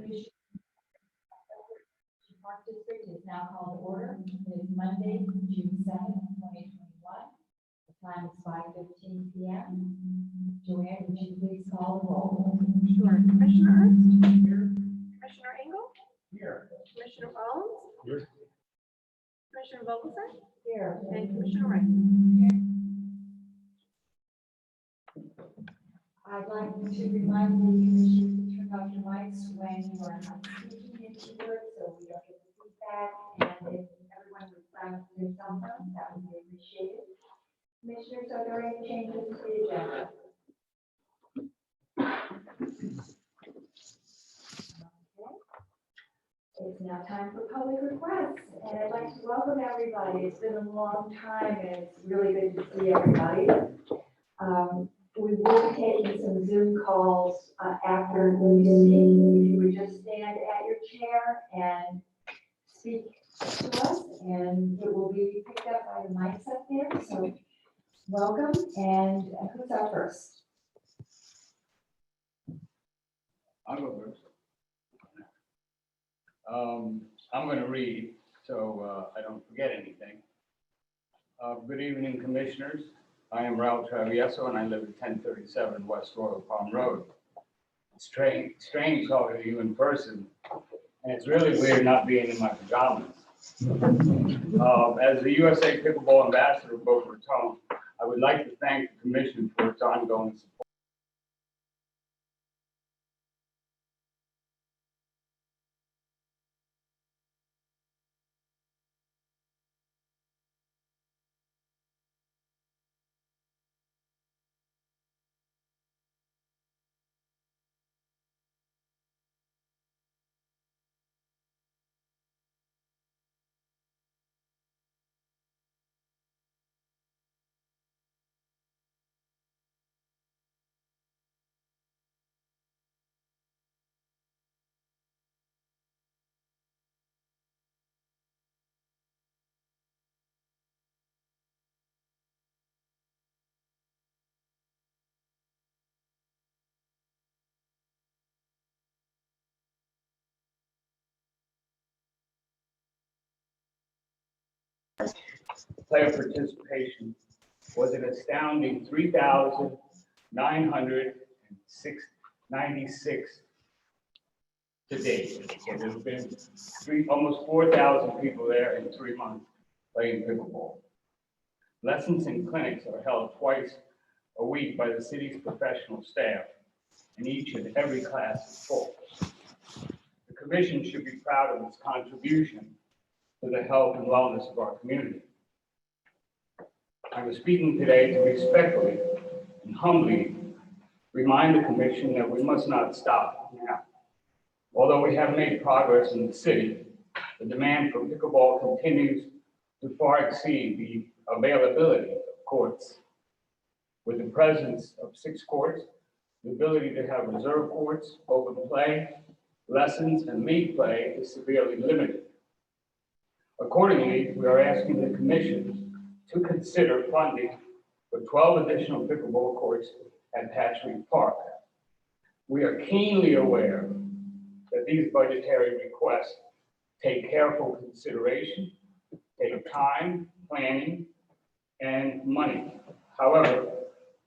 Commission Park District is now called to order. It is Monday, June 7th, 2021. The time is 5:15 p.m. Joanne, would you please call the roll? Sure. Commissioner Ernst? Here. Commissioner Engel? Here. Commissioner Mullins? Here. Commissioner Vogelsong? Here. And Commissioner Wright? I'd like to remind the commission to turn off your mics when you are not speaking into it, so we don't get the feedback. And if everyone would silence their cell phones, that would be appreciated. Commissioners, are there any changes to the agenda? It's now time for public requests, and I'd like to welcome everybody. It's been a long time, and it's really good to see everybody. We will be taking some Zoom calls after the meeting. If you would just stand at your chair and speak to us, and it will be picked up by the mics up there. So welcome, and who's up first? I'll go first. I'm going to read so I don't forget anything. Good evening, commissioners. I am Raul Travieso, and I live at 1037 West Royal Palm Road. It's strange talking to you in person, and it's really weird not being in my pajamas. As the USA Pickleball Ambassador of Boca Raton, I would like to thank the Commission for its ongoing support. Player participation was an astounding 3,996 to date. And there's been almost 4,000 people there in 3 months playing pickleball. Lessons and clinics are held twice a week by the city's professional staff, and each and every class is full. The commission should be proud of its contribution to the health and wellness of our community. I'm speaking today to respectfully and humbly remind the commission that we must not stop now. Although we have made progress in the city, the demand for pickleball continues to far exceed the availability of courts. With the presence of 6 courts, the ability to have reserve courts, open play, lessons, and league play is severely limited. Accordingly, we are asking the commission to consider funding for 12 additional pickleball courts at Patrick Park. We are keenly aware that these budgetary requests take careful consideration, take time, planning, and money. However,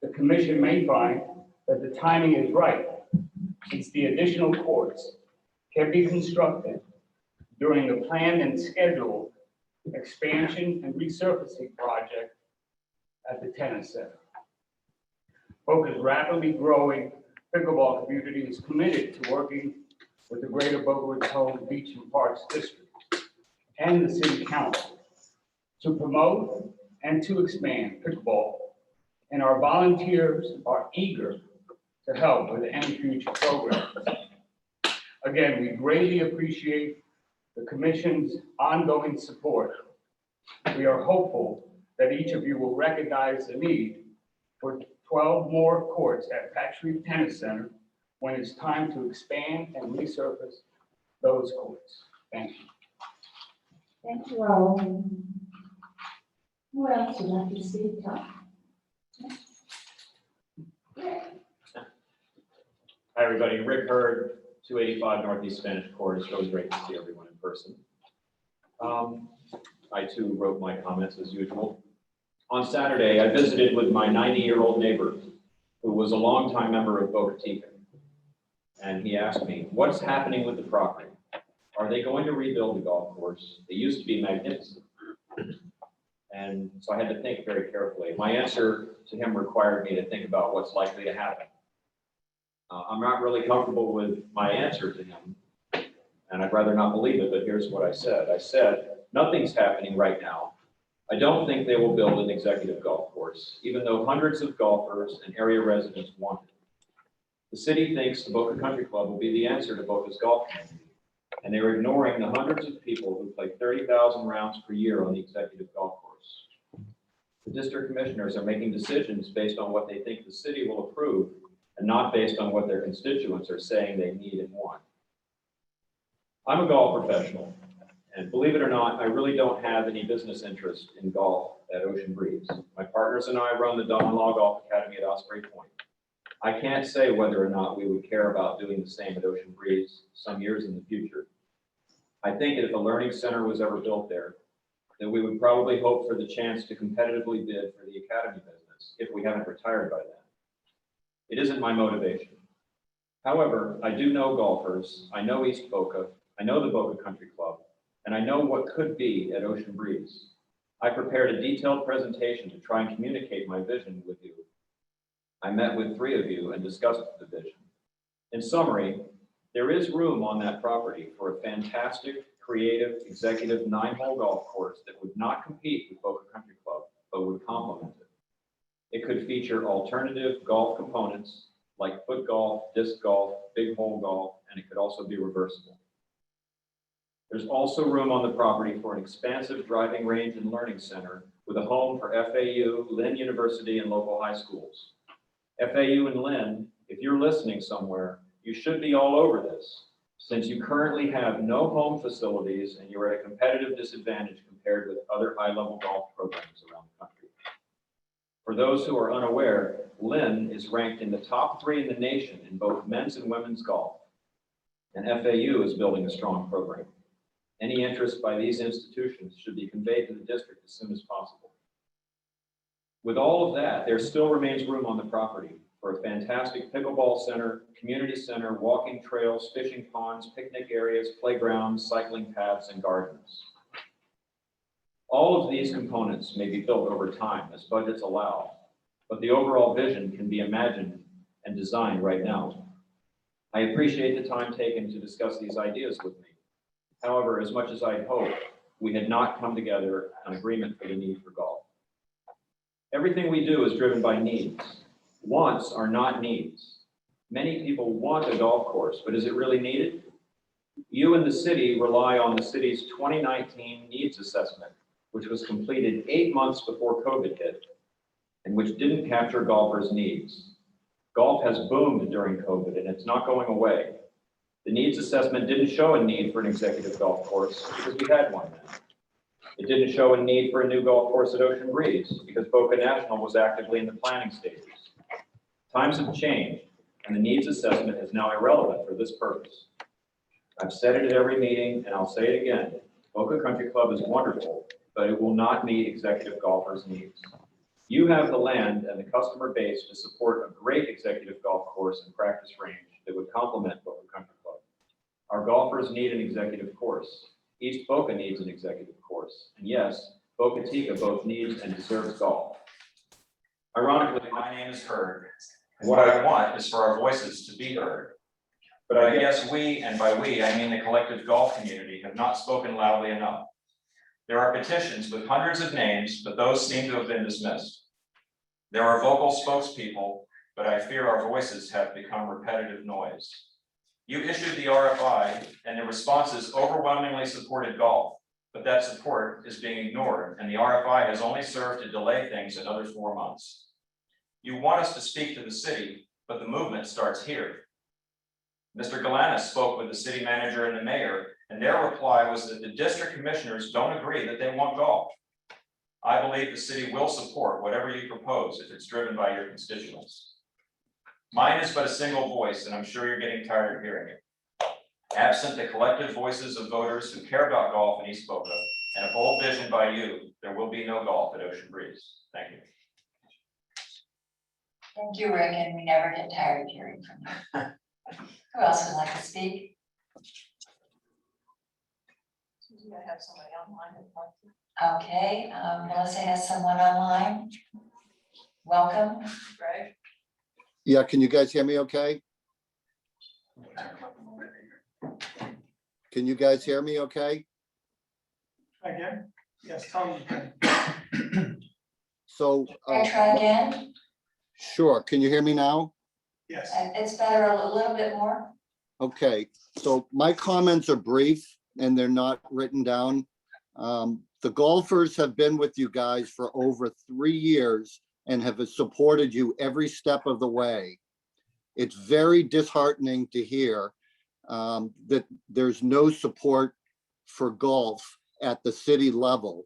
the commission may find that the timing is right, since the additional courts can be constructed during the planned and scheduled expansion and resurfacing project at the tennis center. Boca's rapidly growing pickleball community is committed to working with the Greater Boca Raton Beach and Parks District and the City Council to promote and to expand pickleball, and our volunteers are eager to help with any future programs. Again, we greatly appreciate the Commission's ongoing support. We are hopeful that each of you will recognize the need for 12 more courts at Patrick Tennis Center when it's time to expand and resurface those courts. Thank you. Thank you, Raul. Who else would like to speak, Tom? Hi, everybody. Rick Hurd, 285 Northeast Spanish Court. It's really great to see everyone in person. I too wrote my comments as usual. On Saturday, I visited with my 90-year-old neighbor, who was a longtime member of Boca Chica. And he asked me, what's happening with the property? Are they going to rebuild the golf course? It used to be magnificent. And so I had to think very carefully. My answer to him required me to think about what's likely to happen. I'm not really comfortable with my answer to him, and I'd rather not believe it, but here's what I said. I said, nothing's happening right now. I don't think they will build an executive golf course, even though hundreds of golfers and area residents want it. The city thinks the Boca Country Club will be the answer to Boca's golf community, and they're ignoring the hundreds of people who play 30,000 rounds per year on the executive golf course. The district commissioners are making decisions based on what they think the city will approve and not based on what their constituents are saying they need and want. I'm a golf professional, and believe it or not, I really don't have any business interest in golf at Ocean Breeze. My partners and I run the Don Law Golf Academy at Osprey Point. I can't say whether or not we would care about doing the same at Ocean Breeze some years in the future. I think if a learning center was ever built there, then we would probably hope for the chance to competitively bid for the academy business if we haven't retired by then. It isn't my motivation. However, I do know golfers, I know East Boca, I know the Boca Country Club, and I know what could be at Ocean Breeze. I prepared a detailed presentation to try and communicate my vision with you. I met with 3 of you and discussed the vision. In summary, there is room on that property for a fantastic, creative, executive 9-hole golf course that would not compete with Boca Country Club, but would complement it. It could feature alternative golf components like foot golf, disc golf, big hole golf, and it could also be reversible. There's also room on the property for an expansive driving range and learning center with a home for FAU, Lynn University, and local high schools. FAU and Lynn, if you're listening somewhere, you should be all over this, since you currently have no home facilities and you're at a competitive disadvantage compared with other high-level golf programs around the country. For those who are unaware, Lynn is ranked in the top 3 in the nation in both men's and women's golf, and FAU is building a strong program. Any interest by these institutions should be conveyed to the district as soon as possible. With all of that, there still remains room on the property for a fantastic pickleball center, community center, walking trails, fishing ponds, picnic areas, playgrounds, cycling paths, and gardens. All of these components may be built over time as budgets allow, but the overall vision can be imagined and designed right now. I appreciate the time taken to discuss these ideas with me. However, as much as I'd hoped, we had not come together on agreement for the need for golf. Everything we do is driven by needs. Wants are not needs. Many people want a golf course, but is it really needed? You and the city rely on the city's 2019 needs assessment, which was completed 8 months before COVID hit, and which didn't capture golfers' needs. Golf has boomed during COVID, and it's not going away. The needs assessment didn't show a need for an executive golf course because we had one then. It didn't show a need for a new golf course at Ocean Breeze because Boca National was actively in the planning stages. Times have changed, and the needs assessment is now irrelevant for this purpose. I've said it at every meeting, and I'll say it again. Boca Country Club is wonderful, but it will not meet executive golfers' needs. You have the land and the customer base to support a great executive golf course and practice range that would complement Boca Country Club. Our golfers need an executive course. East Boca needs an executive course. And yes, Boca Chica both needs and deserves golf. Ironically, my name is heard. And what I want is for our voices to be heard. But I guess we, and by we, I mean the collective golf community, have not spoken loudly enough. There are petitions with hundreds of names, but those seem to have been dismissed. There are vocal spokespeople, but I fear our voices have become repetitive noise. You issued the RFI, and the responses overwhelmingly supported golf, but that support is being ignored, and the RFI has only served to delay things another 4 months. You want us to speak to the city, but the movement starts here. Mr. Galanis spoke with the city manager and the mayor, and their reply was that the district commissioners don't agree that they want golf. I believe the city will support whatever you propose if it's driven by your constituents. Mine is but a single voice, and I'm sure you're getting tired of hearing it. Absent the collective voices of voters who care about golf in East Boca and a bold vision by you, there will be no golf at Ocean Breeze. Thank you. Thank you, Rick, and we never get tired of hearing from you. Who else would like to speak? You might have somebody online that wants to. Okay, Melissa has someone online. Welcome. Greg? Yeah, can you guys hear me okay? Can you guys hear me okay? Again? Yes, Tom, you can. So, Can I try again? sure, can you hear me now? Yes. It's better a little bit more. Okay, so my comments are brief and they're not written down. The golfers have been with you guys for over 3 years and have supported you every step of the way. It's very disheartening to hear that there's no support for golf at the city level.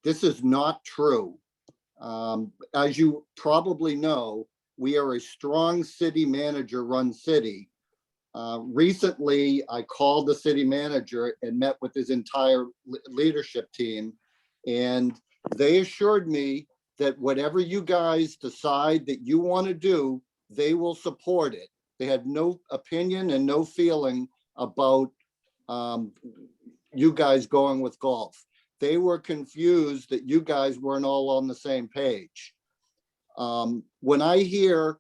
This is not true. As you probably know, we are a strong city manager run city. Recently, I called the city manager and met with his entire leadership team. And they assured me that whatever you guys decide that you want to do, they will support it. They had no opinion and no feeling about you guys going with golf. They were confused that you guys weren't all on the same page. When I hear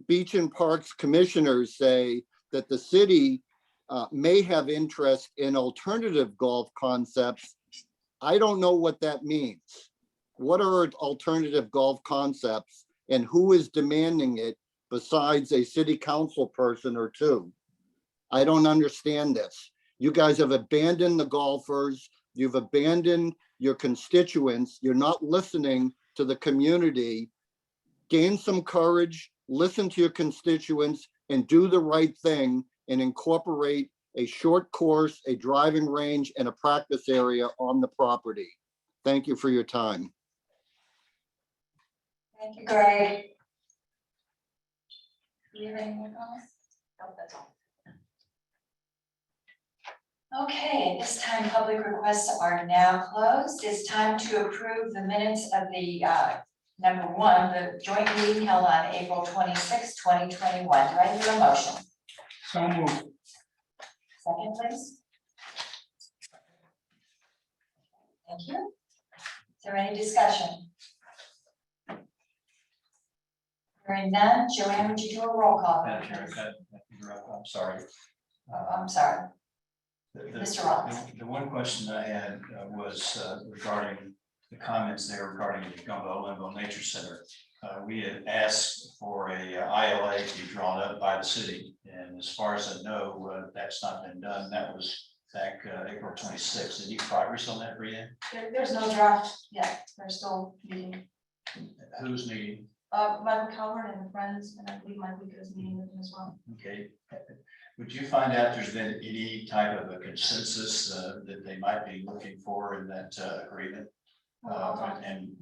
Beach and Parks commissioners say that the city may have interest in alternative golf concepts, I don't know what that means. What are alternative golf concepts and who is demanding it besides a city council person or two? I don't understand this. You guys have abandoned the golfers. You've abandoned your constituents. You're not listening to the community. Gain some courage, listen to your constituents and do the right thing and incorporate a short course, a driving range and a practice area on the property. Thank you for your time. Thank you, Greg. Do you have any more comments? No, that's all. Okay, at this time, public requests are now closed. It's time to approve the minutes of the, number one, the joint meeting held on April 26, 2021. Do I hear a motion? So moved. Second, please. Thank you. Is there any discussion? Hearing none, Joanne, would you do a roll call? Madam Chair, I'm sorry. Oh, I'm sorry. Mr. Rollins. The one question I had was regarding the comments there regarding the Gumbo Limbo Nature Center. We had asked for a ILA to be drawn up by the city, and as far as I know, that's not been done. That was back April 26th. Any progress on that, Brianne? There's no draft yet. They're still meeting. Who's meeting? Michael Calvert and friends, and I believe Mike Luca is meeting with them as well. Okay. Would you find out if there's been any type of a consensus that they might be looking for in that agreement? And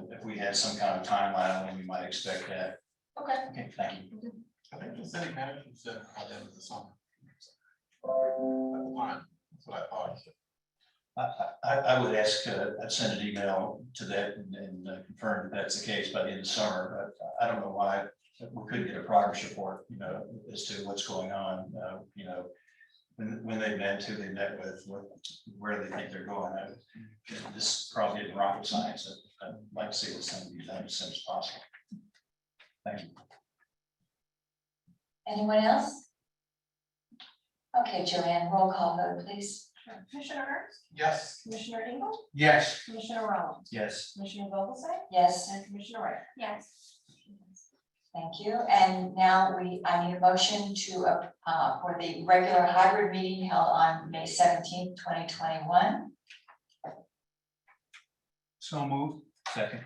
if we had some kind of timeline, when we might expect that. Okay. Okay, thank you. I think the city manager said by the end of the summer. At the time, that's what I thought. I would ask, I'd send an email to that and confirm that that's the case by the end of summer, but I don't know why we couldn't get a progress report, as to what's going on, when they met, who they met with, where they think they're going. This probably isn't rocket science. I'd like to see this thing be done as soon as possible. Thank you. Anyone else? Okay, Joanne, roll call vote, please. Sure. Commissioner Ernst, Yes. Commissioner Engel, Yes. Commissioner Rollins, Yes. Commissioner Vogelsang, Yes, and Commissioner Rea. Yes. thank you. And now I need a motion to, for the regular hybrid meeting held on May 17th, 2021. So moved. Second.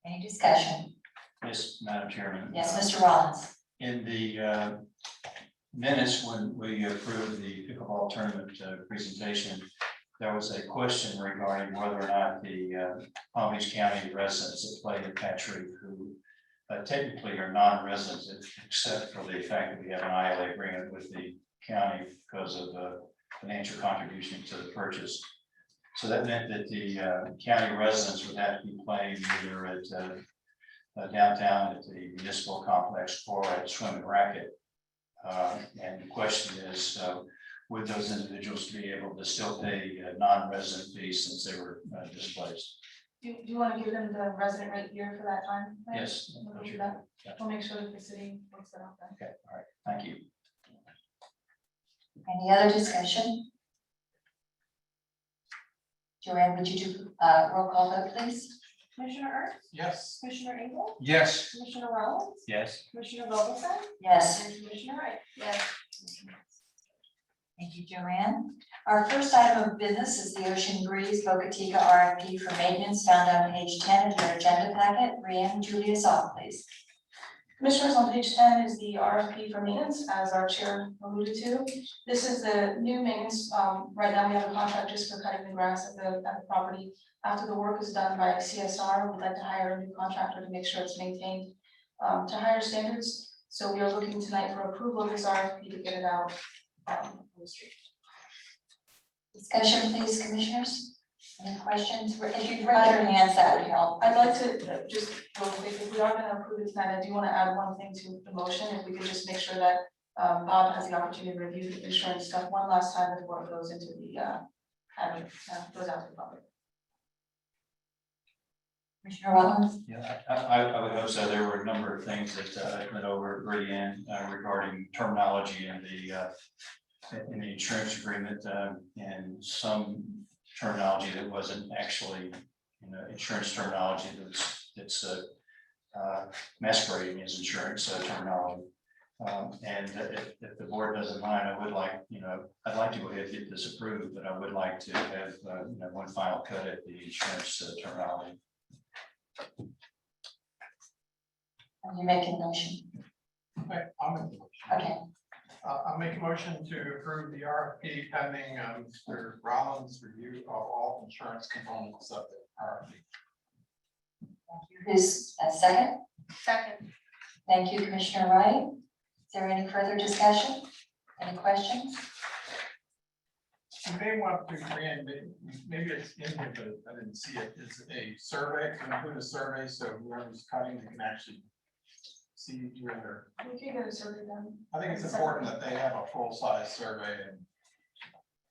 Any discussion? Yes, Madam Chairman. Yes, Mr. Rollins. In the minutes, when we approved the pickleball tournament presentation, there was a question regarding whether or not the Palm Beach County residents that played at Patchogue, who technically are non-residents, except for the fact that we have an ILA agreement with the county because of the financial contribution to the purchase. So that meant that the county residents would have to be playing either at downtown at the municipal complex or at Swim and Racket. And the question is, would those individuals be able to still pay non-resident fees since they were displaced? Do you want to give them the resident rate here for that time? frame? Yes. We'll do that. Yeah. We'll make sure that the city works that out then. Okay, all right, thank you. Any other discussion? Joanne, would you do roll call vote, please? Commissioner Ernst, Yes. Commissioner Engel, Yes. Commissioner Reynolds, Yes. Commissioner Vogelsong, Yes. and Commissioner Wright. Yes. Thank you, Joanne. Our first item of business is the Ocean Breeze Boca Chica RFP for maintenance found on page 10 of your agenda packet. Brianne, would you lead us off, please? Commissioners, on page 10 is the RFP for maintenance, as our chair alluded to. This is the new maintenance. Right now, we have a contract just for cutting the grass at the property. After the work is done by CSR, we'd like to hire a new contractor to make sure it's maintained to higher standards. So we are looking tonight for approval of this RFP to get it out on the street. Discussion, please, commissioners? Any questions? If you raise your hands, that would help. I'd like to just real quick, if we are gonna approve it tonight, I do wanna add one thing to the motion, if we could just make sure that Bob has the opportunity to review the insurance stuff one last time before it goes into the goes out to the public. Commissioner Rollins? Yeah, I would hope so. There were a number of things that I went over at Brianne regarding terminology in the insurance agreement and some terminology that wasn't actually, insurance terminology that's masquerading as insurance terminology. And if the board doesn't mind, I would like, I'd like to go ahead and get this approved, but I would like to have, one final cut at the insurance terminology. Are you making a motion? Okay, I'll make the motion. Okay, I'll make a motion to approve the RFP pending Mr. Rollins' review of all insurance components of the RFP. thank you. Who's a second? Second. Thank you, Commissioner Wright. Is there any further discussion? Any questions? You may want to, Brianne, maybe it's in here, but I didn't see it. It's a survey, to include a survey, so whoever's cutting, they can actually see whether. We can get a survey done. I think it's important that they have a full-size survey and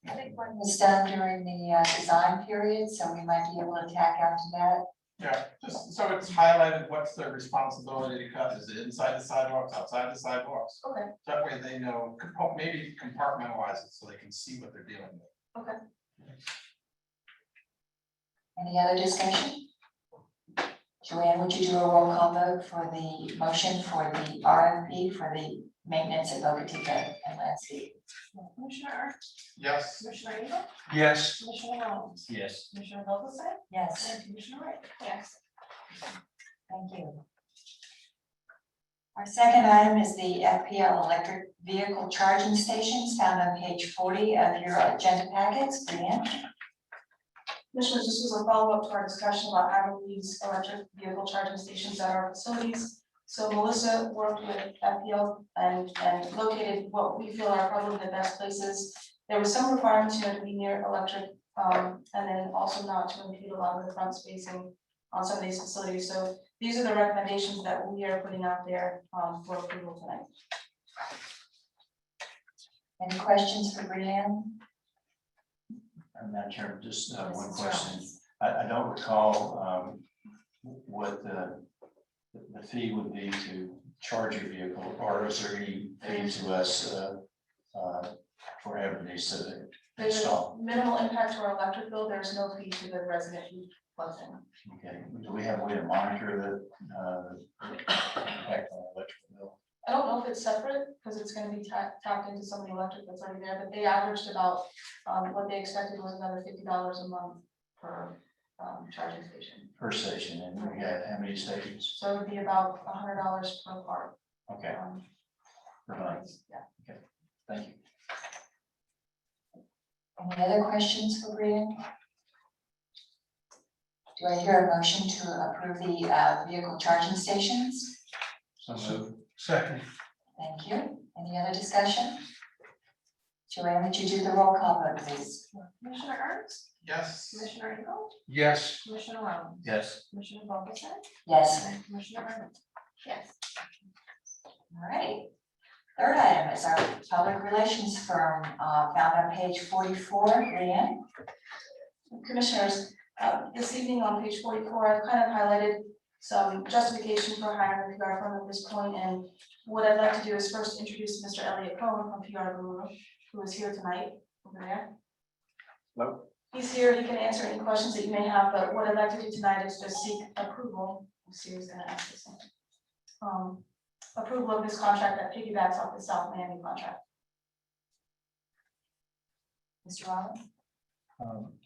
I think one was done during the design period, so we might be able to tack onto that. yeah, just so it's highlighted what's their responsibility to cut. Is it inside the sidewalks, outside the sidewalks? Okay, That way they know, maybe compartmentalize it so they can see what they're dealing with. okay. Any other discussion? Joanne, would you do a roll call vote for the motion for the RFP for the maintenance at Boca Chica and landscape? Commissioner Ernst, Yes. Commissioner Engel, Yes. Commissioner Reynolds, Yes. Commissioner Vogelsong, Yes, and Commissioner Wright. Yes. thank you. Our second item is the FPL electric vehicle charging stations found on page 40 of your agenda packets. Brianne? Commissioners, this was a follow-up to our discussion about how we use electric vehicle charging stations at our facilities. So Melissa worked with FPL and located what we feel are probably the best places. There was some requirements, to be near electric, and then also not to impede a lot of the front spacing on some of these facilities. So these are the recommendations that we are putting out there for approval tonight. Any questions for Brianne? Madam Chair, just one question. I don't recall what the fee would be to charge your vehicle, or is there any fee to us for having these There's a installed? minimal impact to our electric bill. There's no fee to the resident who plugs in. Okay, do we have a way to monitor the impact on electrical bill? I don't know if it's separate, because it's gonna be tapped into some of the electric that's already there, but they averaged about, what they expected was another $50 a month per charging station. Per station, and we got how many stations? So it would be about $100 per part. Okay, per month. Yeah. Thank you. Any other questions for Brianne? Do I hear a motion to approve the vehicle charging stations? So moved. Second. Thank you. Any other discussion? Joanne, would you do the roll call vote, please? Commissioner Ernst, Yes. Commissioner Engel, Yes. Commissioner Rollins, Yes. Commissioner Vogelsett, Yes. and Commissioner Arnold. Yes. All right. Third item is our public relations firm, found on page 44. Leanne? Commissioners, this evening on page 44, I've kind of highlighted some justification for hiring a PR firm at this point, and what I'd like to do is first introduce Mr. Elliot Cohen from PR Guru, who is here tonight, over there. Hello. He's here, he can answer any questions that you may have, but what I'd like to do tonight is just seek approval. Let's see who's gonna ask this one. Approval of this contract that piggybacks off the South Miami contract. Mr. Rollins?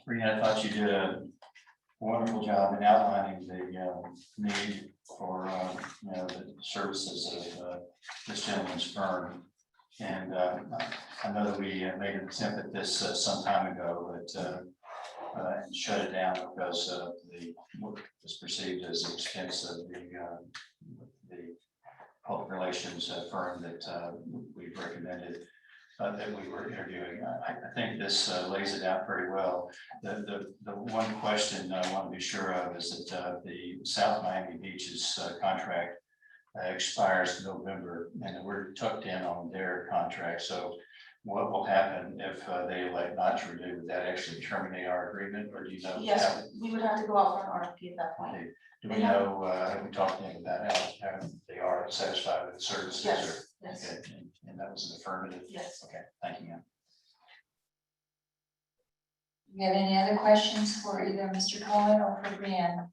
Brianna, I thought you did a wonderful job in outlining the need for, the services of this gentleman's firm. And I know that we made an attempt at this some time ago, but shut it down because the work was perceived as expensive. The public relations firm that we recommended that we were interviewing. I think this lays it out pretty well. The one question I want to be sure of is that the South Miami Beaches contract expires in November, and we're tucked in on their contract. So what will happen if they elect not to renew? Would that actually terminate our agreement, or do you know? Yes, we would have to go out for an RFP at that point. Do we know, have we talked to them about how they are satisfied with the services? Yes, yes, Okay, and that was an affirmative? yes. Okay, thank you, ma'am. Do you have any other questions for either Mr. Cohen or for Brianne?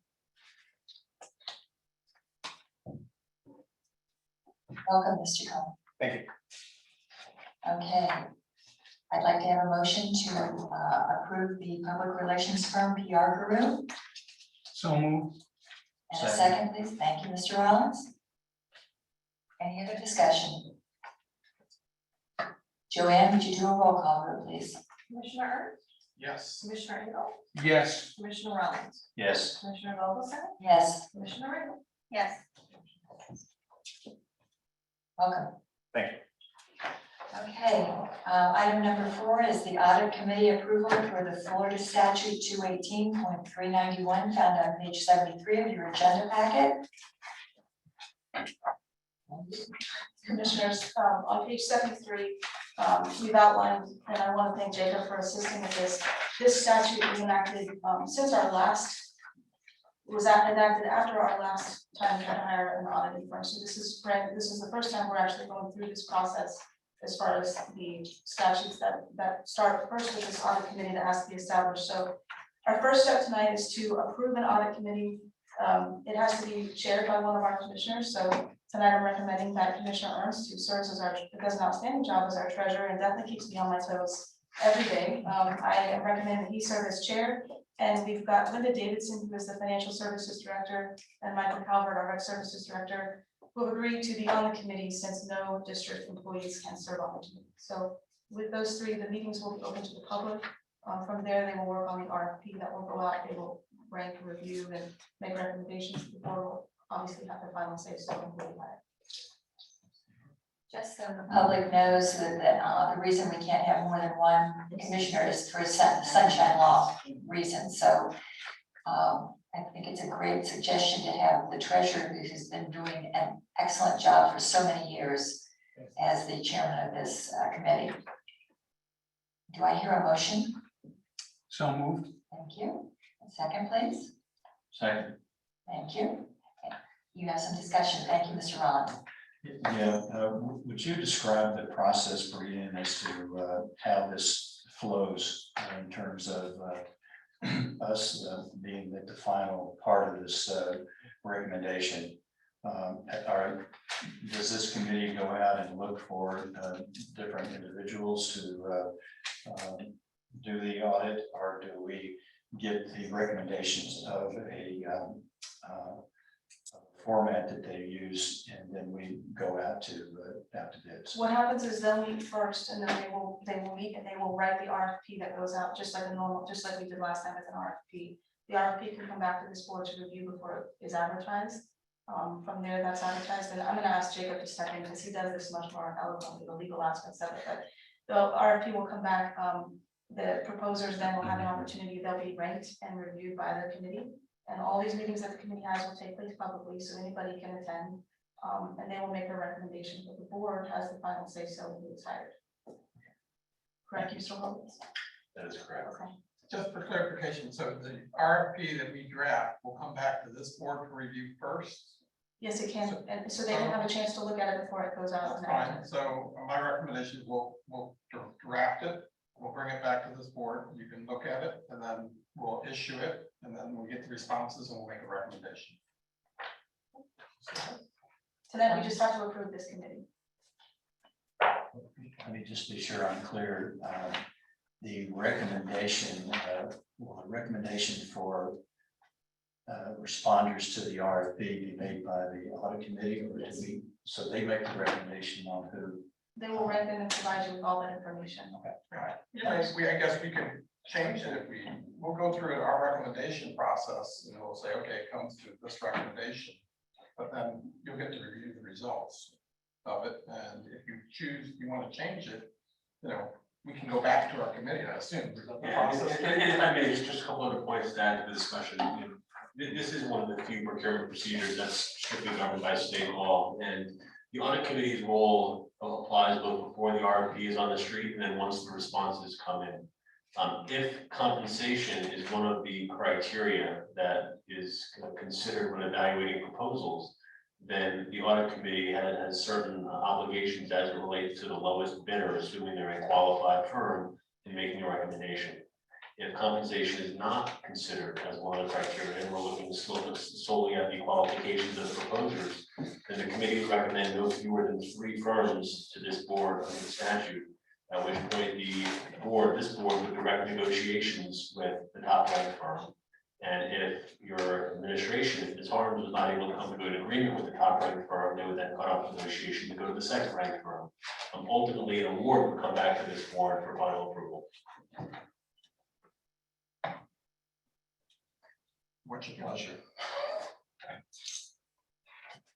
Welcome, Mr. Cohen. Thank you. Okay. I'd like to have a motion to approve the public relations firm PR Guru. So moved. And a second, please. Thank you, Mr. Rollins. Any other discussion? Joanne, would you do a roll call vote, please? Commissioner Ernst, Yes. Commissioner Engel, Yes. Commissioner Rollins, Yes. Commissioner Vogelsett, Yes, Commissioner Arnold. Yes. welcome. Thank you. Okay, item number 4 is the audit committee approval for the Florida statute 218.391 found on page 73 of your agenda packet. Commissioners, on page 73, we've outlined, and I want to thank Jacob for assisting with this. This statute was enacted since our last, enacted after our last time we had to hire an auditing firm. So this is the first time we're actually going through this process as far as the statutes that start first with this audit committee that has to be established. So our first step tonight is to approve an audit committee. It has to be chaired by one of our commissioners. So tonight I'm recommending that Commissioner Ernst, who serves as does an outstanding job as our treasurer and definitely keeps me on my toes every day. I am recommending that he serve as chair. And we've got Linda Davidson, who is the financial services director, and Michael Calvert, our rec services director, who have agreed to be on the committee since no district employees can serve on the committee. So with those three, the meetings will be open to the public. From there, they will work on the RFP that will go out. They will rank, review, and make recommendations before we'll obviously have the final say so included by it. Just so the public knows that the reason we can't have more than one commissioner is for sunshine law reasons. So I think it's a great suggestion to have the treasurer, who has been doing an excellent job for so many years, as the chairman of this committee. Do I hear a motion? So moved. Thank you. A second, please. Second. Thank you. You have some discussion. Thank you, Mr. Rollins. Yeah, would you describe the process, Brian, as to how this flows in terms of us being the final part of this recommendation? Does this committee go out and look for different individuals to do the audit, or do we get the recommendations of a format that they use, and then we go out to bids? What happens is they'll meet first, and then they will meet and they will write the RFP that goes out, just like we did last time with an RFP. The RFP can come back to this board to review before it is advertised. From there, that's advertised, and I'm gonna ask Jacob to step in, because he does this much more eloquently, the legal aspects of it, but the RFP will come back, the proposers then will have an opportunity, they'll be ranked and reviewed by the committee. And all these meetings that the committee has will take place publicly, so anybody can attend, and they will make a recommendation, but the board has the final say so who is hired. Correct, Mr. Holmes? That is correct. Okay. Just for clarification, so the RFP that we draft will come back to this board for review first? Yes, it can, and so they can have a chance to look at it before it goes out. That's fine, so my recommendation is we'll draft it, we'll bring it back to this board, you can look at it, and then we'll issue it, and then we'll get the responses and we'll make a recommendation. So then we just have to approve this committee. Let me just be sure I'm clear. The recommendation, will the recommendation for responders to the RFP be made by the audit committee, or do we, so they make the recommendation on who? They will rank them and provide you with all that information. I guess we can change it if we'll go through our recommendation process, and we'll say, okay, it comes to this recommendation. But then you'll get to review the results of it, and if you choose, you want to change it, we can go back to our committee, I assume. Yeah, and if I may, just a couple other points to add to the discussion. This is one of the few procurement procedures that's strictly governed by state law, and the audit committee's role applies both before the RFP is on the street and then once the responses come in. If compensation is one of the criteria that is considered when evaluating proposals, then the audit committee has certain obligations as it relates to the lowest bidder, assuming they're a qualified firm, in making a recommendation. If compensation is not considered as one of the criteria, and we're looking solely at the qualifications of the proposers, then the committee would recommend no fewer than 3 firms to this board under the statute. At which point this board would direct negotiations with the top ranked firm. And if your administration, if Ms. Harms was not able to come to an agreement with the top ranked firm, they would then cut off the negotiation to go to the second ranked firm. Ultimately, an award would come back to this board for final approval. What's your pleasure?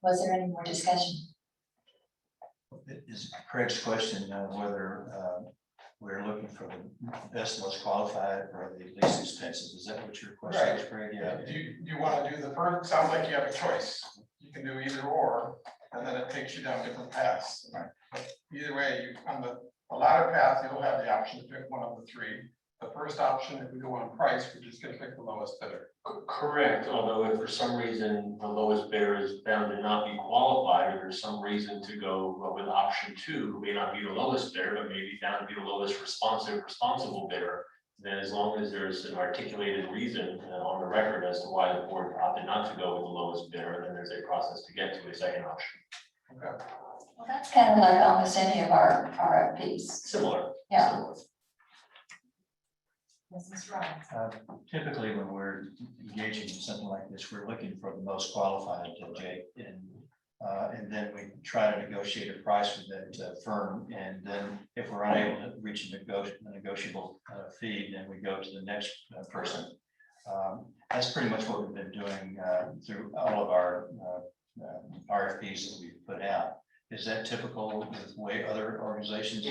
Was there any more discussion? It is Craig's question whether we're looking for the best, most qualified or the least expensive. Is that what your question is, Craig? Yeah. Do you want to do the first? Sounds like you have a choice. You can do either or, and then it takes you down different paths. But either way, on the latter path, you'll have the option to pick one of the 3. The first option, if we go on price, we're just going to pick the lowest bidder. Correct, although if for some reason the lowest bidder is found to not be qualified, or there's some reason to go with option 2, who may not be the lowest bidder, but may be found to be the lowest responsible bidder, then as long as there's an articulated reason on the record as to why the board opted not to go with the lowest bidder, then there's a process to get to a second option. Okay. Well, that's kind of like almost any of our RFPs. Similar. Yeah. Similar. Mrs. Ryan. Typically, when we're engaging in something like this, we're looking for the most qualified, Jake, and then we try to negotiate a price with that firm. And then if we're unable to reach a negotiable fee, then we go to the next person. That's pretty much what we've been doing through all of our RFPs that we've put out. Is that typical with the way other organizations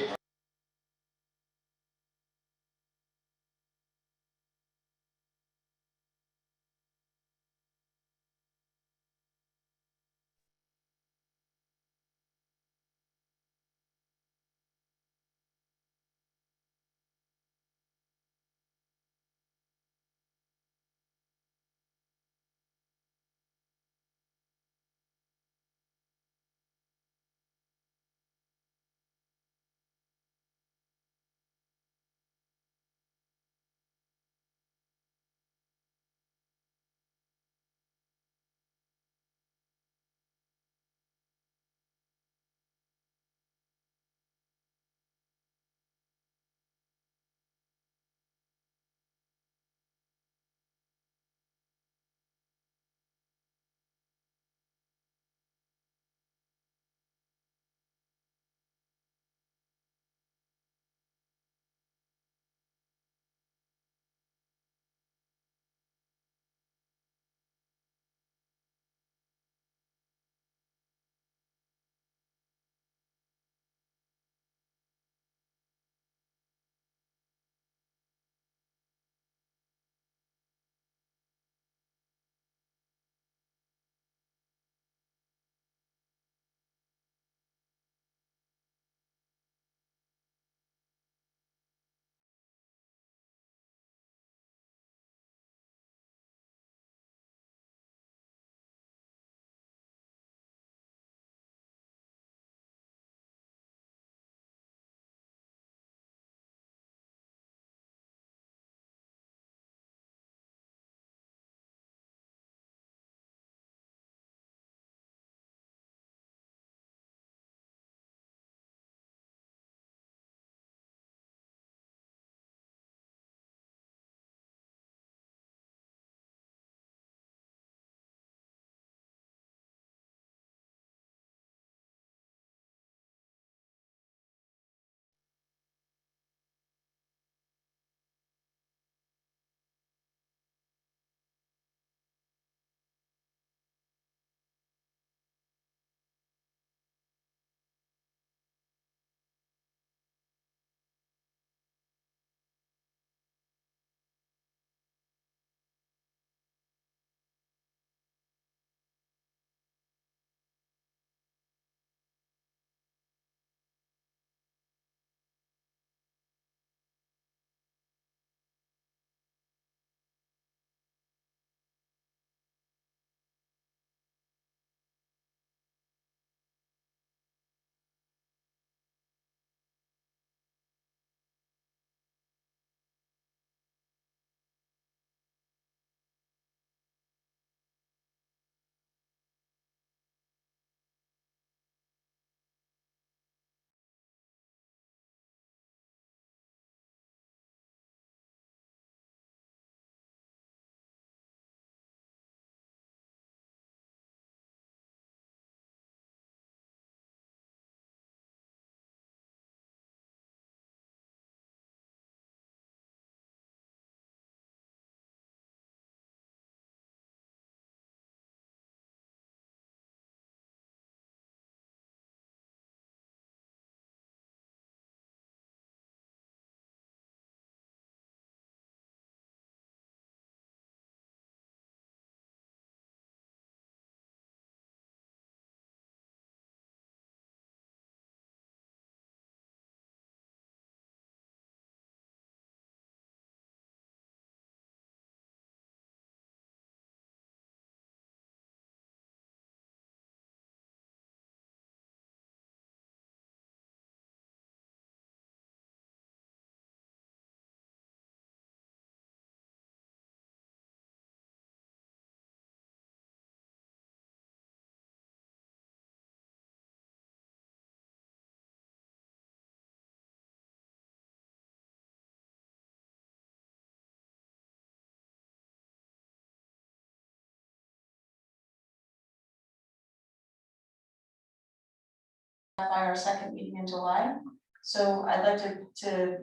by our second meeting in July. So I'd like to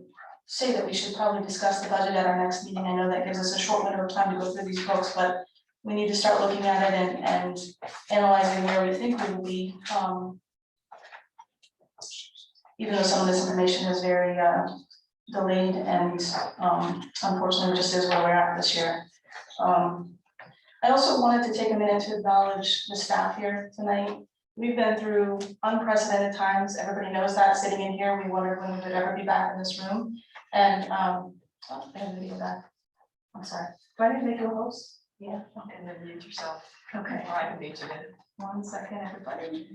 say that we should probably discuss the budget at our next meeting. I know that gives us a short window of time to go through these books, but we need to start looking at it and analyzing where we think we will be. Even though some of this information is very delayed and unfortunately it just is where we're at this year. I also wanted to take a minute to acknowledge the staff here tonight. We've been through unprecedented times. Everybody knows that sitting in here. We wondered when we would ever be back in this room. And I have a video back. I'm sorry. Do I need to make you a host? Yeah. Okay. And then mute yourself. Okay. Or I can mute you. 1 second, everybody.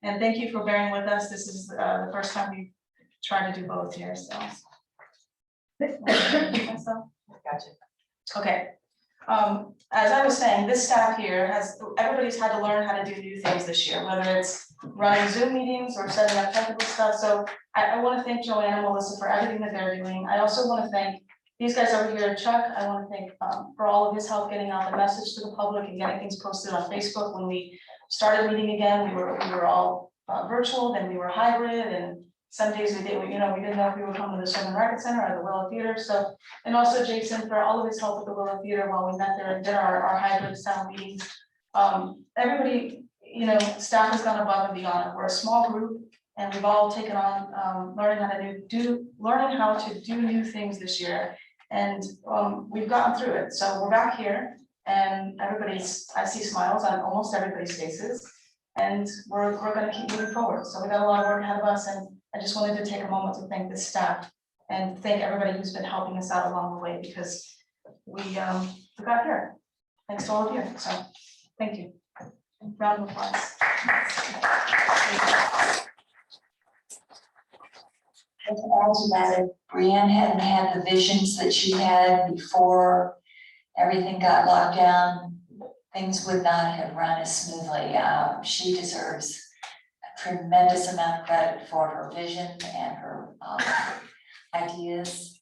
And thank you for bearing with us. This is the first time we've tried to do both here, so. Gotcha. Okay. As I was saying, this staff here everybody's had to learn how to do new things this year, whether it's running Zoom meetings or setting up technical stuff. So I want to thank Joanne and Melissa for everything that they're doing. I also want to thank these guys over here, Chuck. I want to thank for all of his help getting out the message to the public and getting things posted on Facebook. When we started meeting again, we were all virtual, then we were hybrid, and some days we didn't know if we were coming to the Sherman Racket Center or the Willow Theater. So, and also Jason for all of his help at the Willow Theater while we met there and did our hybrid style meetings. Everybody, staff has gone above and beyond. We're a small group and we've all taken on learning how to do new things this year. And we've gotten through it. So we're back here and I see smiles on almost everybody's faces. And we're gonna keep moving forward. So we got a lot of work ahead of us, and I just wanted to take a moment to thank this staff and thank everybody who's been helping us out along the way, because we got here. Thanks to all of you. So thank you. Round of applause. And to add to that, if Brianne hadn't had the visions that she had before everything got locked down, things would not have run as smoothly. She deserves a tremendous amount of credit for her vision and her ideas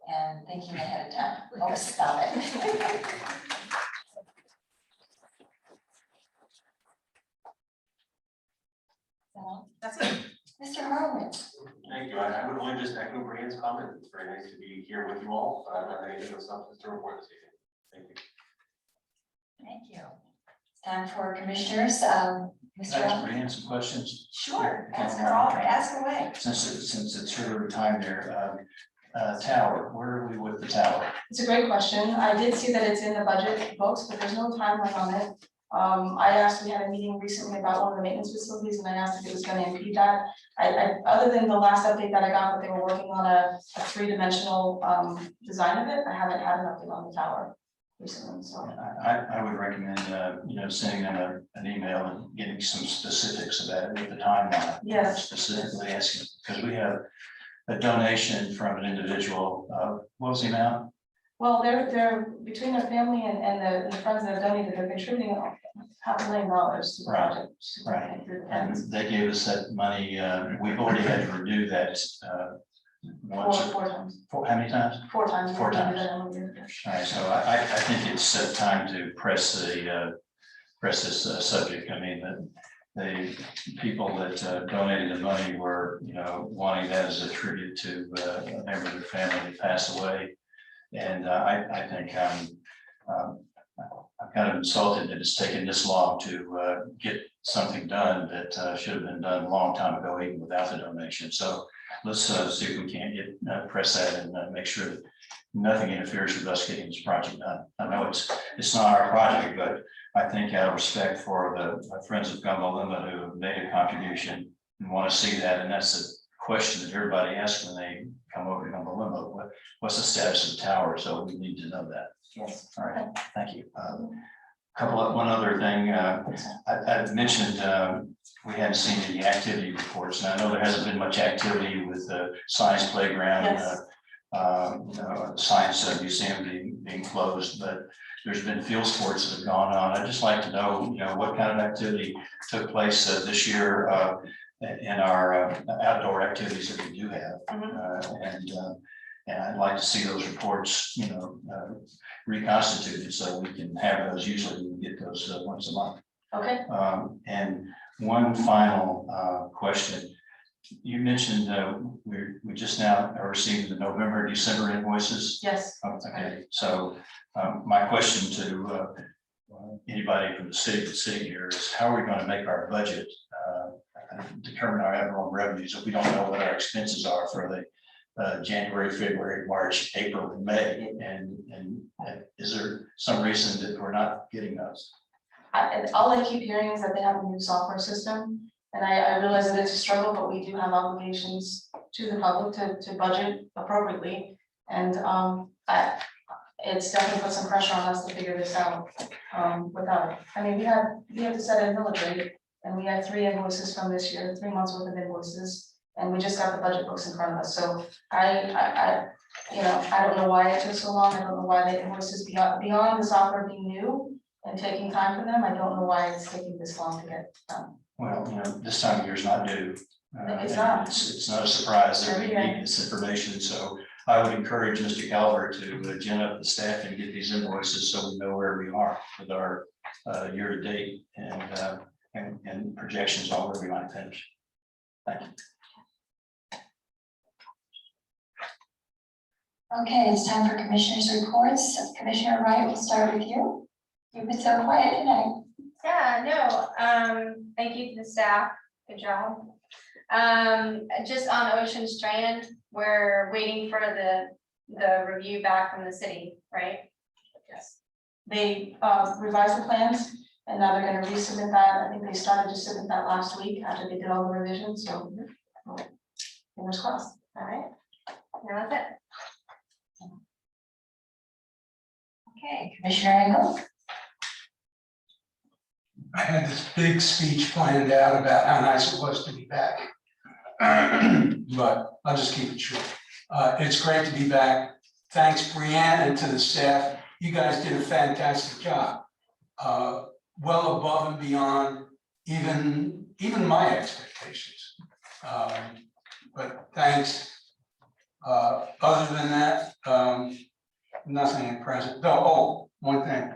and thinking ahead of time. Oops, stop it. So, That's it. Mr. Harwood. Thank you. I would only just echo Brian's comment. It's very nice to be here with you all. I don't have anything else to report this evening. Thank you. Thank you. It's time for commissioners. Mr. Thanks, Allen. Brian, some questions. Sure, ask her all, ask away. Since it's her time there, tower, where are we with the tower? It's a great question. I did see that it's in the budget books, but there's no timeline on it. We had a meeting recently about one of the maintenance facilities, and I asked if it was going to impede that. Other than the last update that I got, that they were working on a three-dimensional design of it, I haven't had an update on the tower recently, so. I would recommend, sending them an email and getting some specifics about it with the timeline. Yes. Specifically asking, because we have a donation from an individual, what was the amount? Well, they're between their family and the friends that have donated, they're contributing $500,000 to the Right, project. right. And And they gave us that money, we've already had to renew that, once, four times, how many times? 4 times. Four times. All All right, so I think it's time to press this subject. I mean, the people that donated the money were, wanting that as a tribute to a member of the family that passed away. And I think I'm kind of insulted that it's taken this long to get something done that should have been done a long time ago, even without the donation. So let's see if we can't press that and make sure that nothing interferes with us getting this project done. I know it's not our project, but I think out of respect for the Friends of Gumbalima who have made a contribution and want to see that, and that's the question that everybody asks when they come over to Gumbalima, what's the status of the tower? So we need to know that. Yes. All right, thank you. One other thing, I mentioned, we hadn't seen any activity reports, and I know there hasn't been much activity with the science playground. Yes. Science museum being closed, but there's been field sports that have gone on. I'd just like to know, what kind of activity took place this year in our outdoor activities that we do have. And I'd like to see those reports, reconstituted so we can have those. Usually we get those once a month. Okay. And one final question. You mentioned we just now are receiving the November, December invoices. Yes. Okay, so my question to anybody from the city that's sitting here is how are we going to make our budget determine our overall revenues if we don't know what our expenses are for the January, February, March, April, and May? And is there some reason that we're not getting those? All I keep hearing is that they have a new software system, and I realize that it's a struggle, but we do have obligations to the public to budget appropriately. And it's definitely put some pressure on us to figure this out without it. I mean, we have to set a millage rate, and we have 3 invoices from this year, 3 months worth of invoices, and we just got the budget books in front of us. So I don't know why it took so long. I don't know why the invoices beyond the software being new and taking time for them. I don't know why it's taking this long to get done. Well, this time of year is not due. It's and not. It's not a surprise that we Every day. need this information, so I would encourage Mr. Calver to gin up the staff and get these invoices so we know where we are with our year to date and projections on where we might finish. Thank you. Okay, it's time for commissioners' reports. Commissioner Wright, we'll start with you. You've been so quiet tonight. Yeah, no, thank you to the staff, good job. Just on Ocean Strand, we're waiting for the review back from the city, right? Yes. They revised the plans, and now they're gonna resubmit that. I think they started to submit that last week after they did all the revisions, so fingers crossed. All right, now that's it. Okay, Commissioner Engel. I had this big speech planned out about how nice it was to be back. But I'll just keep it short. It's great to be back. Thanks, Brianne, and to the staff. You guys did a fantastic job. Well above and beyond even my expectations. But thanks. Other than that, nothing at present. Oh, one thing.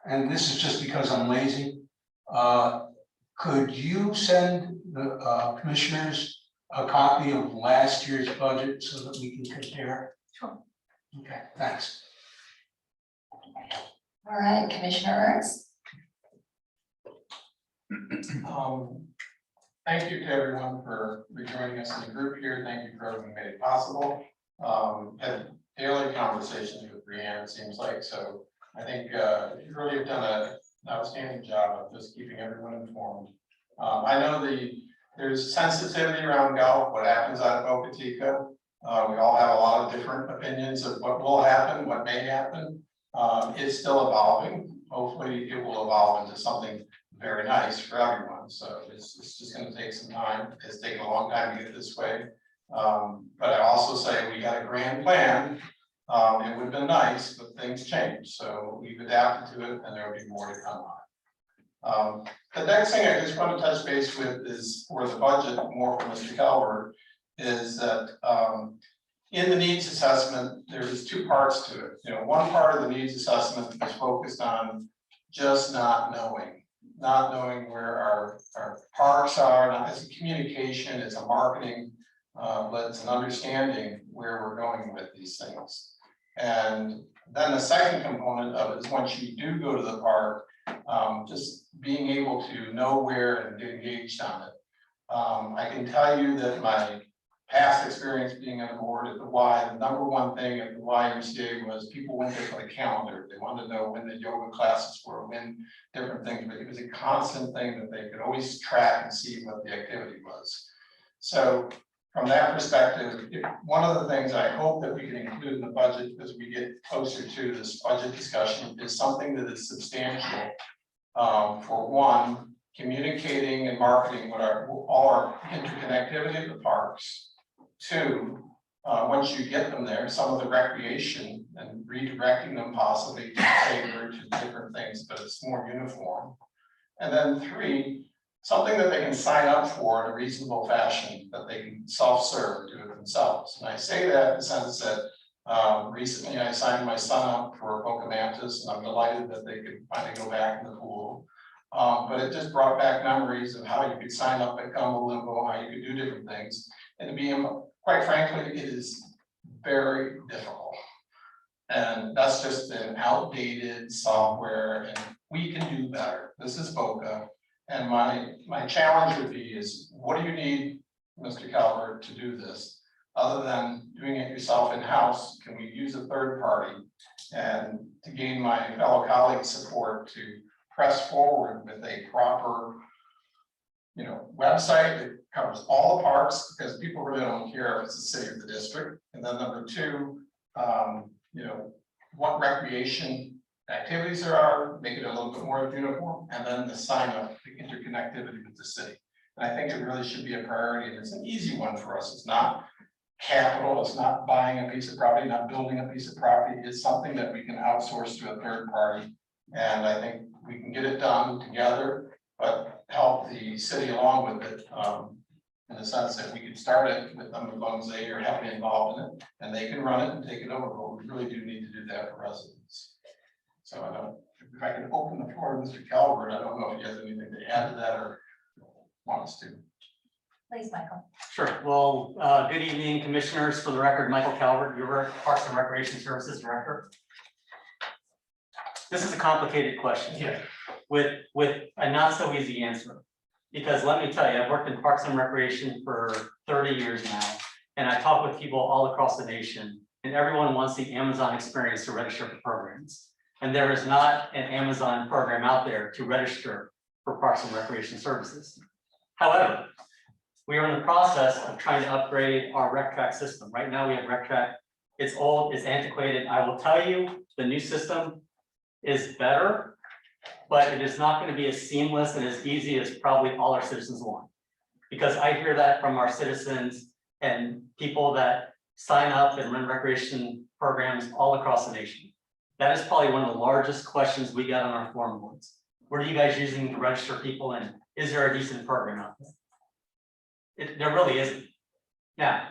And this is just because I'm lazy. Could you send the commissioners a copy of last year's budget so that we can compare? Sure. Okay, thanks. All right, Commissioner Ernst. Thank you to everyone for rejoining us in the group here. Thank you for everyone who made it possible. Had daily conversations with Brianne, it seems like, so I think you really have done an outstanding job of just keeping everyone informed. I know there's sensitivity around golf, what happens out of Boca Chica. We all have a lot of different opinions of what will happen, what may happen. It's still evolving. Hopefully it will evolve into something very nice for everyone. So it's just going to take some time. It's taken a long time to get this way. But I also say we got a grand plan. It would have been nice, but things change. So we've adapted to it and there will be more to come on. The next thing I just want to touch base with is for the budget, more from Mr. Calvert, is that in the needs assessment, there's 2 parts to it. One part of the needs assessment is focused on just not knowing where our parks are, not as a communication, it's a marketing, but it's an understanding where we're going with these things. And then the second component of it is once you do go to the park, just being able to know where and get engaged on it. I can tell you that my past experience being on the board at the Y, the number one thing at the YMCA was people went there for the calendar. They wanted to know when the yoga classes were, when different things, but it was a constant thing that they could always track and see what the activity was. So from that perspective, one of the things I hope that we can include in the budget as we get closer to this budget discussion is something that is substantial. For one, communicating and marketing what all our interconnectivity of the parks. 2, once you get them there, some of the recreation and redirecting them possibly to cater to different things, but it's more uniform. And then 3, something that they can sign up for in a reasonable fashion, that they can self-serve, do it themselves. And I say that in the sense that recently I signed my son up for Boca Mantis, and I'm delighted that they could finally go back in the pool. But it just brought back memories of how you could sign up at Como Limbo, how you could do different things. And to be, quite frankly, it is very difficult. And that's just an outdated software, and we can do better. This is Boca. And my challenge would be is, what do you need, Mr. Calvert, to do this? Other than doing it yourself in-house, can we use a third party? And to gain my fellow colleagues' support to press forward with a proper, website that covers all the parks, because people really don't care if it's the city or the district. And then number two, what recreation activities there are, make it a little bit more uniform, and then the sign up, the interconnectivity with the city. And I think it really should be a priority, and it's an easy one for us. It's not capital, it's not buying a piece of property, not building a piece of property. It's something that we can outsource to a third party. And I think we can get it done together, but help the city along with it. In the sense that we can start it with them as long as they are heavily involved in it, and they can run it and take it over, but we really do need to do that for residents. So if I can open the floor to Mr. Calvert, I don't know if he has anything to add to that or wants to. Please, Michael. Sure. Well, good evening, commissioners. For the record, Michael Calvert, your Parks and Recreation Services Director. This is a complicated question with a not so easy answer. Because let me tell you, I've worked in Parks and Recreation for 30 years now, and I talk with people all across the nation, and everyone wants the Amazon experience to register for programs. And there is not an Amazon program out there to register for Parks and Recreation Services. However, we are in the process of trying to upgrade our RecTrack system. Right now we have RecTrack. It's old, it's antiquated. I will tell you, the new system is better, but it is not going to be as seamless and as easy as probably all our citizens want. Because I hear that from our citizens and people that sign up and run recreation programs all across the nation. That is probably one of the largest questions we get on our forum boards. What are you guys using to register people, and is there a decent program out there? There really isn't. Now,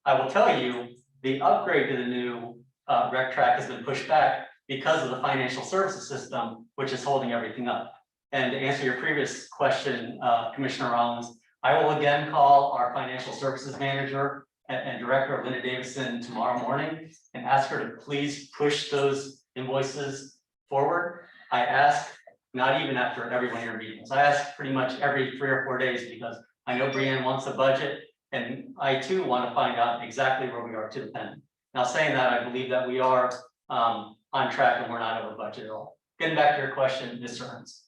I will tell you, the upgrade to the new RecTrack has been pushed back because of the financial services system, which is holding everything up. And to answer your previous question, Commissioner Rollins, I will again call our financial services manager and director, Linda Davison, tomorrow morning and ask her to please push those invoices forward. I ask, not even after every one of your meetings, I ask pretty much every 3 or 4 days, because I know Brianne wants a budget, and I too want to find out exactly where we are to the penny. Now, saying that, I believe that we are on track and we're not over budget at all. Getting back to your question, Mr. Ernst.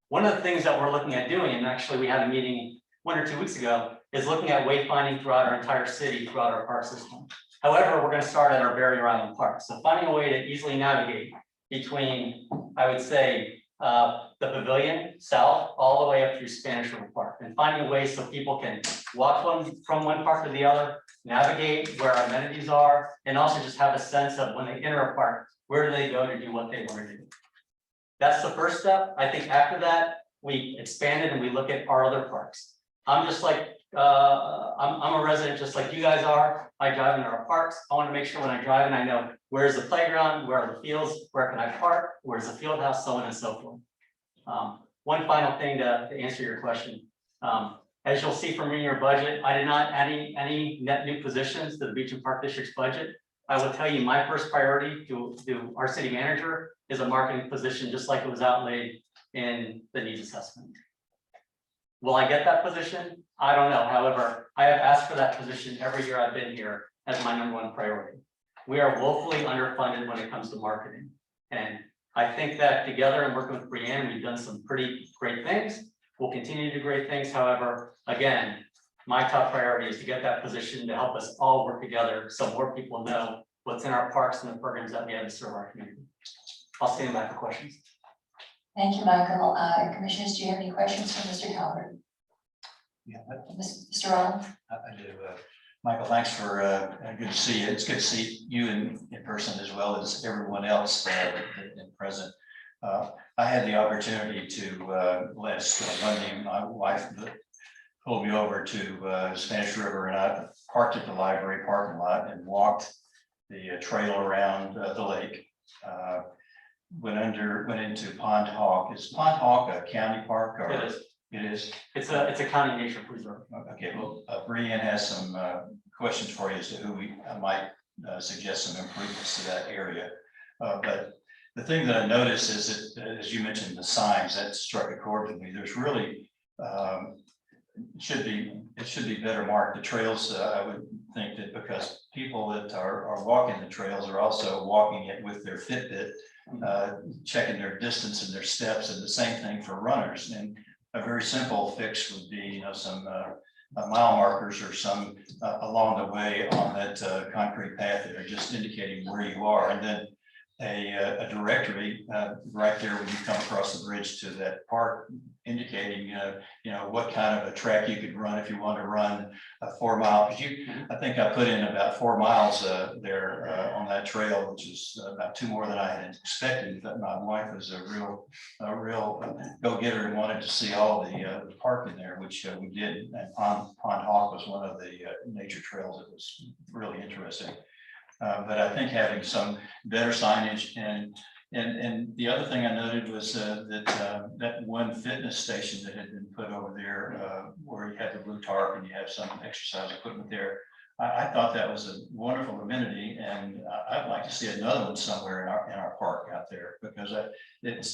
One of the things that we're looking at doing, and actually we had a meeting 1 or 2 weeks ago, is looking at wayfinding throughout our entire city, throughout our park system. However, we're going to start at our Barrier Island Park. So finding a way to easily navigate between, I would say, the pavilion south all the way up through Spanish River Park, and finding a way so people can walk from one park to the other, navigate where our amenities are, and also just have a sense of when they enter a park, where do they go to do what they want to do. That's the first step. I think after that, we expanded and we look at our other parks. I'm just like, I'm a resident just like you guys are. I drive into our parks. I want to make sure when I drive in, I know where's the playground, where are the fields, where can I park, where's the field house, so on and so forth. One final thing to answer your question. As you'll see from reading your budget, I did not add any net new positions to the Beach and Park District's budget. I will tell you, my first priority to our city manager is a marketing position, just like it was outlaid in the needs assessment. Will I get that position? I don't know. However, I have asked for that position every year I've been here as my #1 priority. We are woefully underfunded when it comes to marketing. And I think that together and working with Brianne, we've done some pretty great things. We'll continue to do great things. However, again, my top priority is to get that position to help us all work together so more people know what's in our parks and the programs that we have to serve our community. I'll stand back for questions. Thank you, Michael. Commissioners, do you have any questions for Mr. Calvert? Yeah, Mr. Rollins? I do. Michael, thanks for, good to see you. It's good to see you in person as well as everyone else in present. I had the opportunity to last Monday, my wife pulled me over to Spanish River, and I parked at the library parking lot and walked the trail around the lake. went into Pond Hawk. Is Pond Hawk a county park or? It is. It is? It's a county nature preserve. Okay, well, Brianne has some questions for you as to who we might suggest some improvements to that area. But the thing that I noticed is that, as you mentioned, the signs, that struck a chord with me. There's really, it should be better marked. The trails, I would think that because people that are walking the trails are also walking it with their Fitbit, checking their distance and their steps, and the same thing for runners. And a very simple fix would be, some mile markers or some along the way on that concrete path that are just indicating where you are. And then a directory right there when you come across the bridge to that park, indicating what kind of a track you could run if you want to run a 4 mile. Because I think I put in about 4 miles there on that trail, which is about 2 more than I had expected. But my wife was a real go-getter and wanted to see all the park in there, which we did. And Pond Hawk was one of the nature trails that was really interesting. But I think having some better signage and the other thing I noted was that one fitness station that had been put over there where you had the blue tarp and you have some exercise equipment there. I thought that was a wonderful amenity, and I'd like to see another one somewhere in our park out there, because it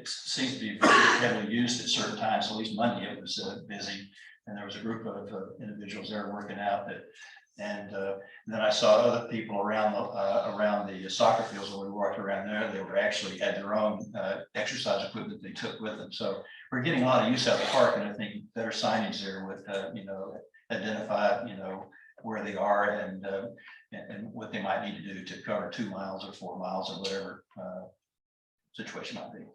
seems to be very heavily used at certain times. At least Monday it was busy, and there was a group of individuals there working out that. And then I saw other people around the soccer fields when we walked around there. They were actually had their own exercise equipment they took with them. So we're getting a lot of use out of the park, and I think better signage there would identify where they are and what they might need to do to cover 2 miles or 4 miles or whatever situation might be.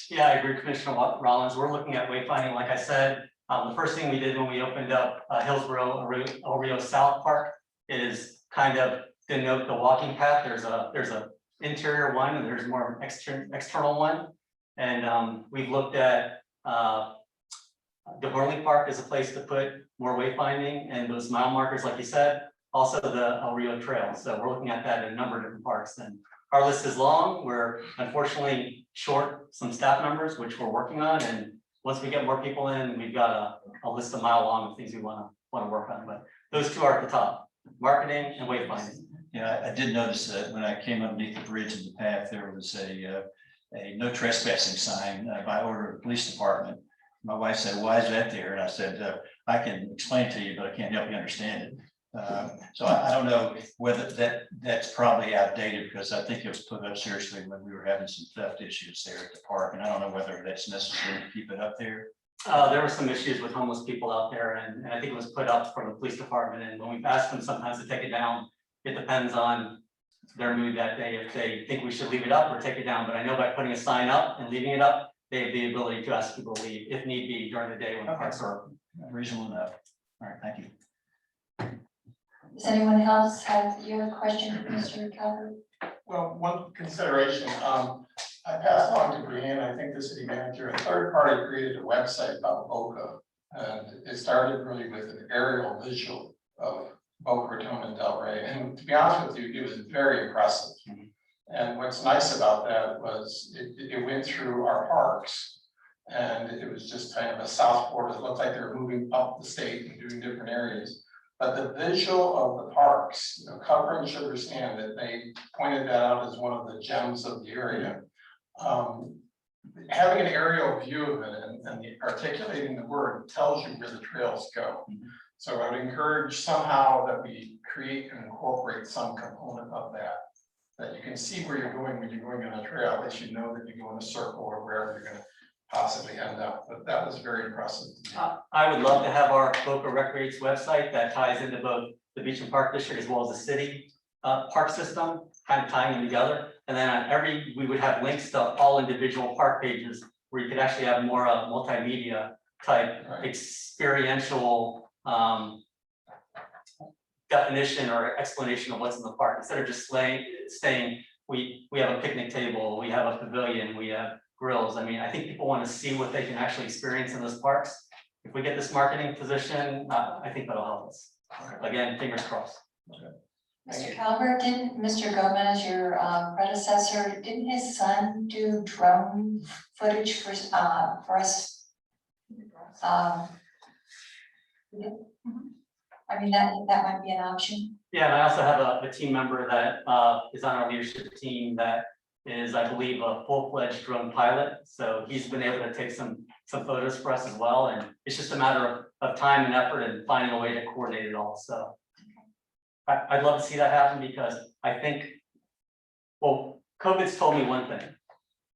Yeah, I agree, Commissioner Rollins. We're looking at wayfinding, like I said. The first thing we did when we opened up Hillsborough El Rio South Park is kind of denote the walking path. There's a interior one and there's more of an external one. And we've looked at DeBorley Park as a place to put more wayfinding and those mile markers, like you said, also the El Rio Trail. So we're looking at that in a number of different parks. And our list is long. We're unfortunately short some staff members, which we're working on. And once we get more people in, we've got a list a mile long of things we want to work on, but those two are at the top, marketing and wayfinding. Yeah, I did notice that when I came underneath the bridge in the path, there was a no trespassing sign by order of the police department. My wife said, "Why is that there?" And I said, "I can explain it to you, but I can't help you understand it." So I don't know whether that's probably outdated, because I think it was put up seriously when we were having some theft issues there at the park, and I don't know whether that's necessary to keep it up there. There were some issues with homeless people out there, and I think it was put up from the police department. And when we've asked them sometimes to take it down, it depends on their mood that day, if they think we should leave it up or take it down. But I know by putting a sign up and leaving it up, they have the ability to ask people to leave if need be during the day when the parks are open. Reasonable enough. All right, thank you. Does anyone else have your question, Mr. Calvert? Well, one consideration, I passed on to Brianne, I think the city manager, a third party created a website about Boca. And it started really with an aerial visual of Boca Raton and Delray. And to be honest with you, it was very impressive. And what's nice about that was it went through our parks. And it was just kind of a south border. It looked like they were moving up the state and doing different areas. But the visual of the parks, Cover and Sugar Sand, that they pointed that out as one of the gems of the area. Having an aerial view of it and articulating the word tells you where the trails go. So I would encourage somehow that we create and incorporate some component of that you can see where you're going when you're going on a trail, at least you know that you go in a circle or wherever you're going to possibly end up. But that was very impressive to me. I would love to have our Boca Recreates website that ties into both the Beach and Park District as well as the city park system, kind of tying them together. And then on we would have links to all individual park pages where you could actually have more multimedia type experiential definition or explanation of what's in the park, instead of just saying we have a picnic table, we have a pavilion, we have grills. I mean, I think people want to see what they can actually experience in those parks. If we get this marketing position, I think that'll help us. Again, fingers crossed. Okay. Mr. Calvert, didn't Mr. Gomez, your predecessor, didn't his son do drone footage for us? Yeah. I mean, that might be an option. Yeah, and I also have a team member that is on our leadership team that is, I believe, a full-fledged drone pilot. So he's been able to take some photos for us as well. And it's just a matter of time and effort and finding a way to coordinate it all. So I'd love to see that happen because I think, well, COVID's told me one thing.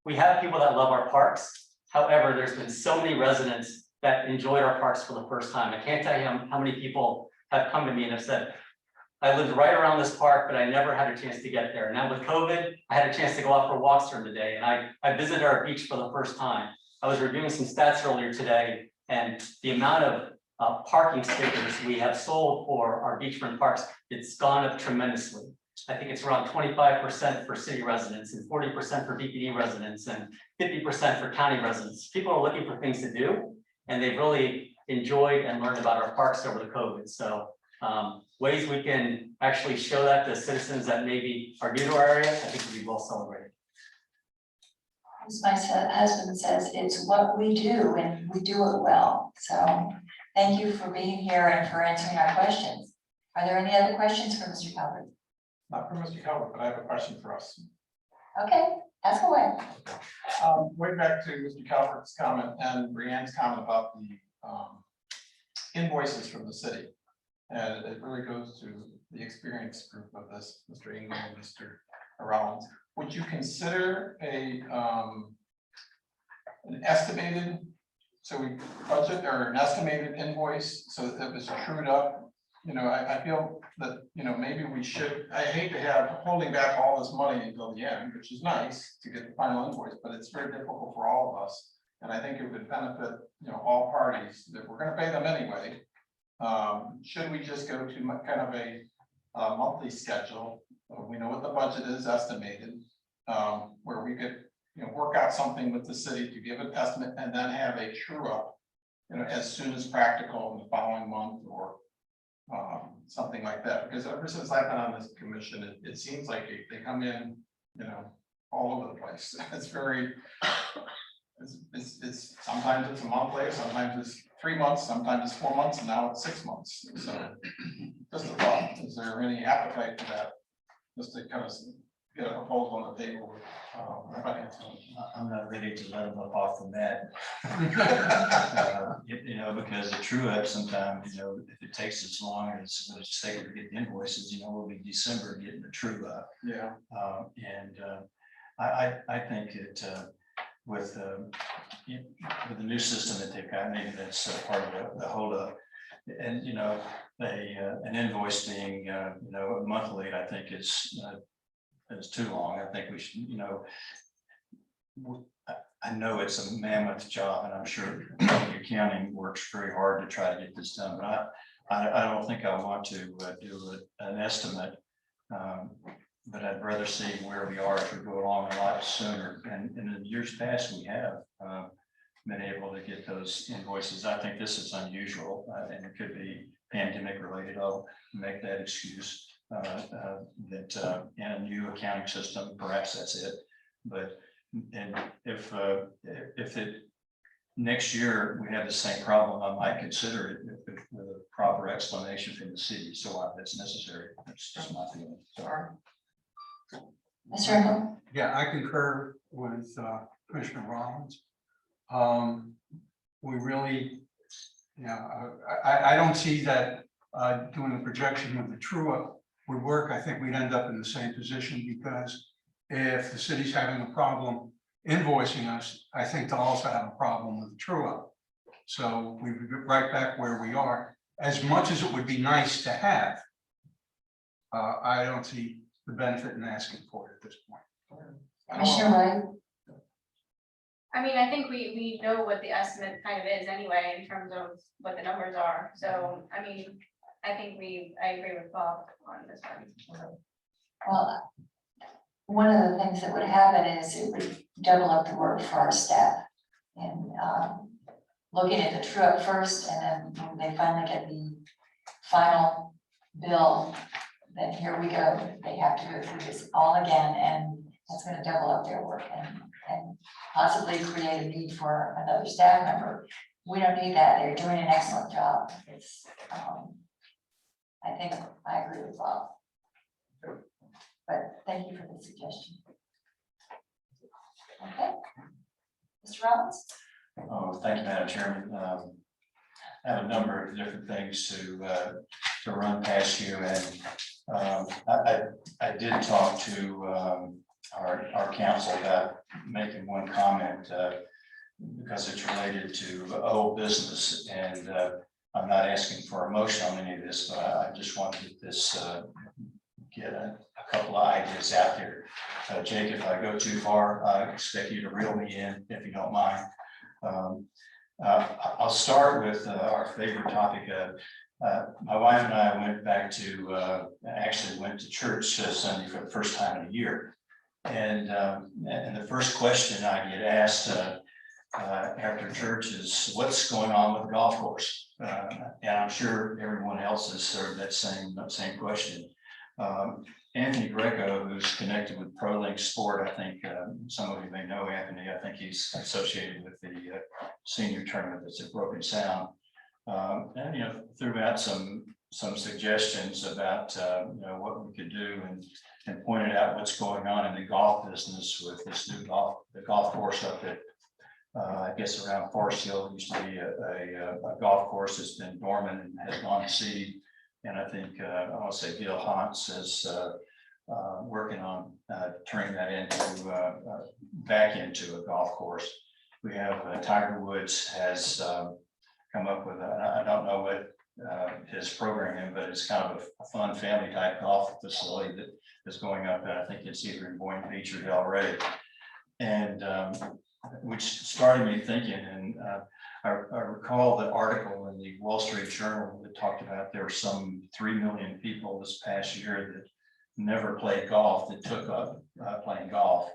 We have people that love our parks. However, there's been so many residents that enjoyed our parks for the first time. I can't tell you how many people have come to me and have said, I lived right around this park, but I never had a chance to get there. Now with COVID, I had a chance to go out for walks during the day and I visited our beach for the first time. I was reviewing some stats earlier today and the amount of parking stickers we have sold for our beachfront parks, it's gone up tremendously. I think it's around 25% for city residents and 40% for BPD residents and 50% for county residents. People are looking for things to do and they've really enjoyed and learned about our parks over the COVID. So ways we can actually show that to citizens that maybe are new to our area, I think would be well celebrated. As my husband says, it's what we do and we do it well. So thank you for being here and for answering our questions. Are there any other questions for Mr. Calvert? Not for Mr. Calvert, but I have a question for us. Okay, ask away. Way back to Mr. Calvert's comment and Brianne's comment about the invoices from the city. And it really goes to the experience group of this, Mr. Ingram and Mr. Rollins. Would you consider an estimated, so we budget or an estimated invoice so that it was trued up? You know, I feel that, you know, maybe we should, I hate to have holding back all this money until the end, which is nice to get the final invoice, but it's very difficult for all of us. And I think it would benefit, you know, all parties that we're gonna pay them anyway. Should we just go to kind of a monthly schedule? We know what the budget is estimated, where we could, you know, work out something with the city to give an estimate and then have a true up, you know, as soon as practical in the following month or something like that. Because ever since I've been on this commission, it seems like they come in, you know, all over the place. It's very, it's sometimes it's a month later, sometimes it's 3 months, sometimes it's 4 months, and now it's 6 months. So just a thought, is there any appetite for that? Just to kind of get a proposal on the table. I'm not ready to let them up off the mat. You know, because the true up sometimes, you know, if it takes as long as what it's taken to get invoices, you know, we'll be December getting the true up. Yeah. I think it with the new system that they've got, maybe that's part of the hold up. And you know, an invoice being you know, monthly, I think is too long. I think we should, you know, I know it's a mammoth job, and I'm sure the accounting works very hard to try to get this done. But I don't think I want to do an estimate. But I'd rather see where we are if we go along a lot sooner. And in years past, we have been able to get those invoices. I think this is unusual, and it could be pandemic related. I'll make that excuse. That in a new accounting system, perhaps that's it. But and if it next year we have the same problem, I might consider it with a proper explanation from the city. So if it's necessary, that's just my feeling. Sorry. Mr. Ingram? Yeah, I concur with Commissioner Rollins. We really, yeah, I don't see that doing a projection of the true up would work. I think we'd end up in the same position because if the city's having a problem invoicing us, I think they'll also have a problem with the true up. So we would get right back where we are. As much as it would be nice to have, I don't see the benefit in asking for it at this point. Commissioner White? I mean, I think we know what the estimate kind of is anyway, in terms of what the numbers are. So, I mean, I think I agree with Bob on this one. Well, one of the things that would happen is it would double up the work for our staff. And looking at the true up first, and then when they finally get the final bill, then here we go, they have to go through this all again, and that's gonna double up their work and possibly create a need for another staff member. We don't need that, they're doing an excellent job. It's, I think, I agree with Bob. But thank you for the suggestion. Okay. Mr. Rollins? Oh, thank you, Madam Chairman. I have a number of different things to run past you, and I did talk to our council about making one comment because it's related to old business, and I'm not asking for a motion on any of this, but I just wanted this get a couple of ideas out there. Jake, if I go too far, I expect you to reel me in if you don't mind. I'll start with our favorite topic. My wife and I went back to, actually went to church Sunday for the first time in a year. And the first question I get asked after church is, what's going on with the golf course? And I'm sure everyone else has heard that same question. Anthony Greco, who's connected with ProLink Sport, I think some of you may know Anthony. I think he's associated with the senior tournament that's at Broken Sound, and threw out some suggestions about what we could do, and pointed out what's going on in the golf business with this new golf course up at I guess around Forest Hill. It used to be a golf course that's been dormant and has gone to seed. And I think I'll say Gil Hans is working on turning that into back into a golf course. We have Tiger Woods has come up with I don't know what his program is, but it's kind of a fun family type golf facility that is going up, and I think it's either in Boynton Beach or Delray, and which started me thinking. And I recall the article in the Wall Street Journal that talked about there were some 3 million people this past year that never played golf, that took up playing golf.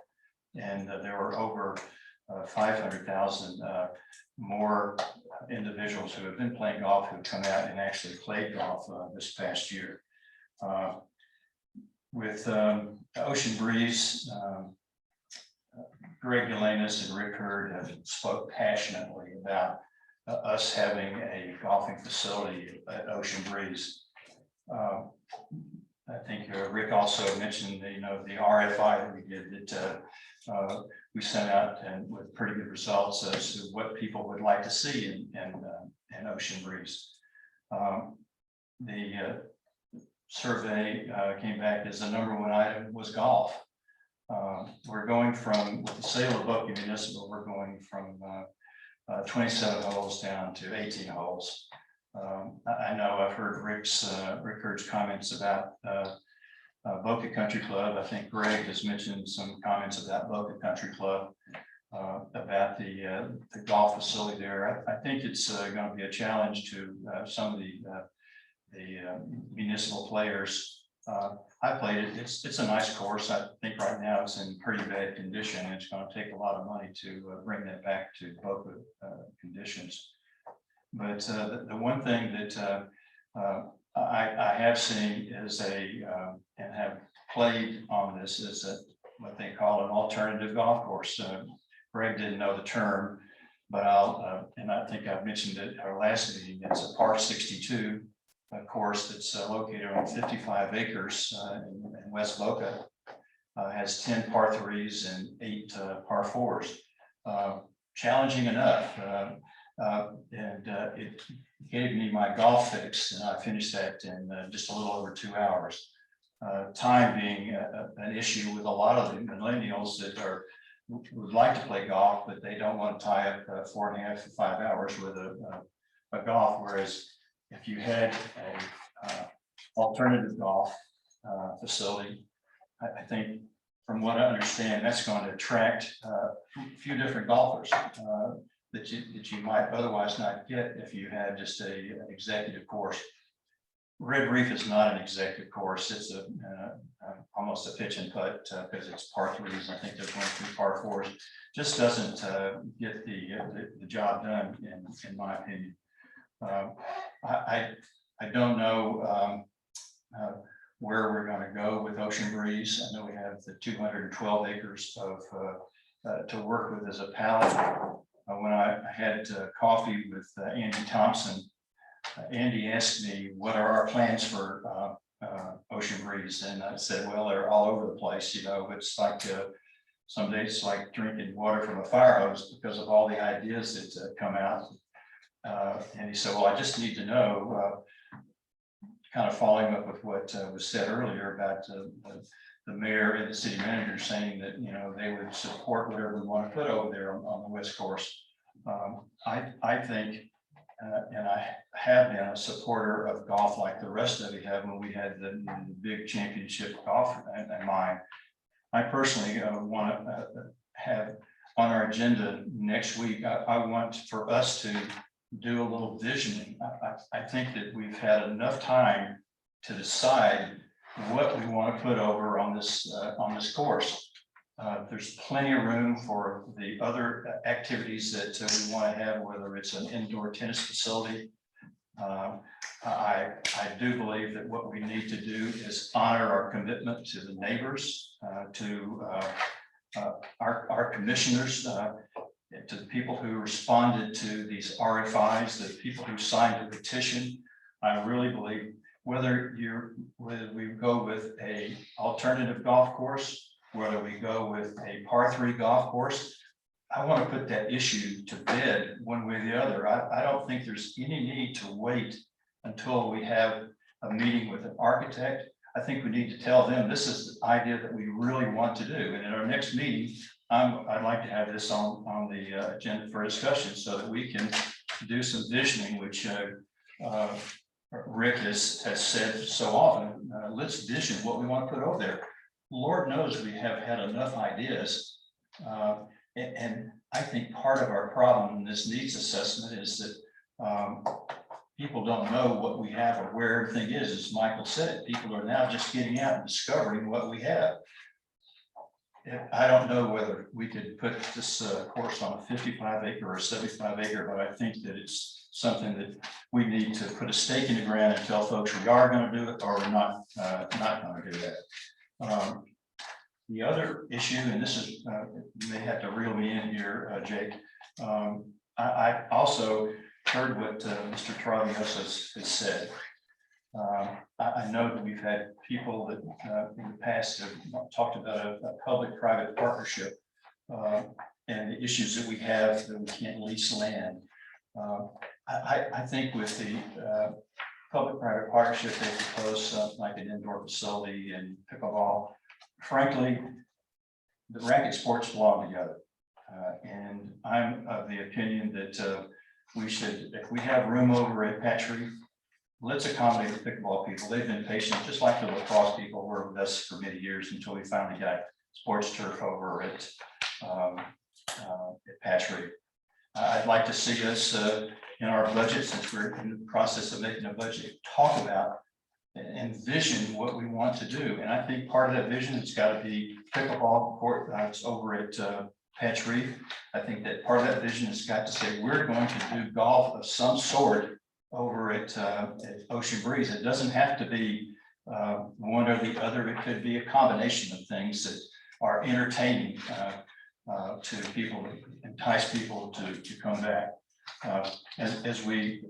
And there were over 500,000 more individuals who have been playing golf who come out and actually played golf this past year. With Ocean Breeze, Greg Delanis and Rick Hurd have spoke passionately about us having a golfing facility at Ocean Breeze. I think Rick also mentioned the RFI that we did that we sent out, and with pretty good results as to what people would like to see in Ocean Breeze. The survey came back as the #1 item was golf. We're going from, with the sale of Boca Municipal, we're going from 27 holes down to 18 holes. I know I've heard Rick Hurd's comments about Boca Country Club. I think Greg has mentioned some comments about Boca Country Club, about the golf facility there. I think it's going to be a challenge to some of the municipal players. I played it. It's a nice course. I think right now it's in pretty bad condition. It's going to take a lot of money to bring that back to Boca conditions. But the one thing that I have seen is and have played on this is what they call an alternative golf course. Greg didn't know the term, but and I think I've mentioned it at our last meeting. It's a par 62 course that's located on 55 acres in West Boca. Has 10 par 3s and 8 par 4s. Challenging enough. And it gave me my golf fix, and I finished that in just a little over 2 hours. Time being an issue with a lot of the millennials that would like to play golf, but they don't want to tie up 4.5 to 5 hours with a golf. Whereas if you had a alternative golf facility, I think from what I understand, that's going to attract a few different golfers that you might otherwise not get if you had just an executive course. Red Reef is not an executive course. It's almost a pitch and putt because it's par 3s. I think there's 1 or 2 par 4s. Just doesn't get the job done in my opinion. I don't know where we're gonna go with Ocean Breeze. I know we have the 212 acres of, to work with as a palette. When I had coffee with Andy Thompson, Andy asked me, what are our plans for Ocean Breeze? And I said, well, they're all over the place, you know, it's like, some days it's like drinking water from a fire hose because of all the ideas that come out. And he said, well, I just need to know, kind of following up with what was said earlier about the mayor and the city manager saying that, you know, they would support whatever we want to put over there on the West Course. I think, and I have been a supporter of golf like the rest of you have when we had the big championship golf in mind. I personally want to have on our agenda next week, I want for us to do a little visioning. I think that we've had enough time to decide what we want to put over on this course. There's plenty of room for the other activities that we want to have, whether it's an indoor tennis facility. I do believe that what we need to do is honor our commitment to the neighbors, to our commissioners, to the people who responded to these RFIs, the people who signed the petition. I really believe whether we go with a alternative golf course, whether we go with a par 3 golf course, I want to put that issue to bed one way or the other. I don't think there's any need to wait until we have a meeting with an architect. I think we need to tell them this is the idea that we really want to do. And in our next meeting, I'd like to have this on the agenda for discussion so that we can do some visioning, which Rick has said so often. Let's vision what we want to put over there. Lord knows we have had enough ideas. And I think part of our problem in this needs assessment is that people don't know what we have or where everything is. As Michael said, people are now just getting out and discovering what we have. I don't know whether we could put this course on a 55 acre or 75 acre, but I think that it's something that we need to put a stake in the ground and tell folks we are going to do it or we're not going to do that. The other issue, and this is, you may have to reel me in here, Jake. I also heard what Mr. Travios has said. I know that we've had people that in the past have talked about a public-private partnership and the issues that we have that we can't lease land. I think with the public-private partnership, they propose something like an indoor facility and pickleball. Frankly, the racket sports belong together. And I'm of the opinion that we should, if we have room over at Patry, let's accommodate the pickleball people. They've been patient, just like the lacrosse people were with us for many years until we finally got sports turf over at Patry. I'd like to see us in our budget, since we're in the process of making a budget, talk about and vision what we want to do. And I think part of that vision has got to be pickleball court that's over at Patry. I think that part of that vision has got to say we're going to do golf of some sort over at Ocean Breeze. It doesn't have to be one or the other. It could be a combination of things that are entertaining to people, entice people to come back. As we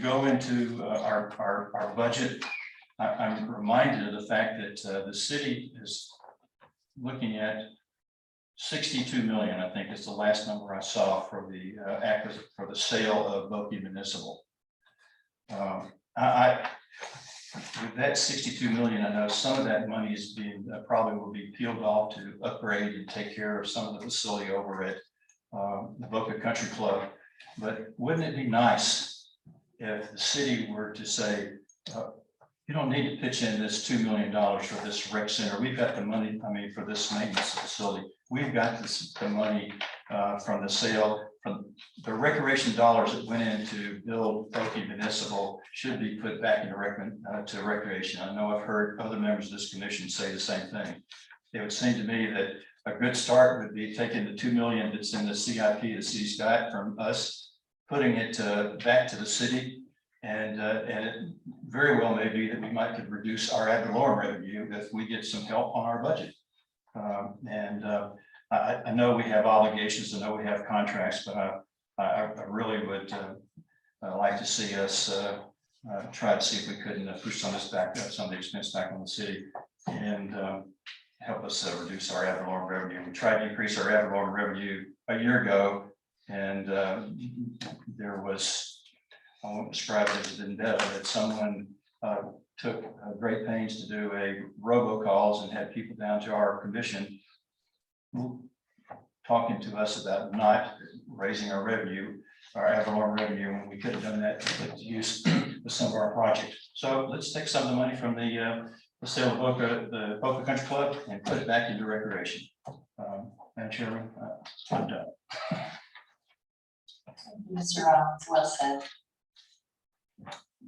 go into our budget, I'm reminded of the fact that the city is looking at 62 million, I think is the last number I saw for the sale of Boki Municipal. With that 62 million, I know some of that money is being probably will be peeled off to upgrade and take care of some of the facility over at the Boca Country Club. But wouldn't it be nice if the city were to say, you don't need to pitch in this $2 million for this rec center. We've got the money, for this maintenance facility. We've got the money from the sale, from the recreation dollars that went in to build Boki Municipal should be put back into recreation. I know I've heard other members of this commission say the same thing. It would seem to me that a good start would be taking the $2 million that's in the CIP the city's got from us, putting it back to the city And it very well may be that we might could reduce our ad valorem revenue if we get some help on our budget. I know we have obligations, I know we have contracts, but I really would like to see us try to see if we couldn't push some of this back, some of the expense back on the city and help us reduce our ad valorem revenue. We tried to increase our ad valorem revenue a year ago, and there was, I won't describe it as vendetta, that someone took great pains to do a robocalls and had people down to our commission talking to us about not raising our revenue, our ad valorem revenue, when we could have done that to put to use with some of our projects. So let's take some of the money from the sale of the Boca Country Club and put it back into recreation. Madam Chairman, I'm done. Mr. Rollins, well said.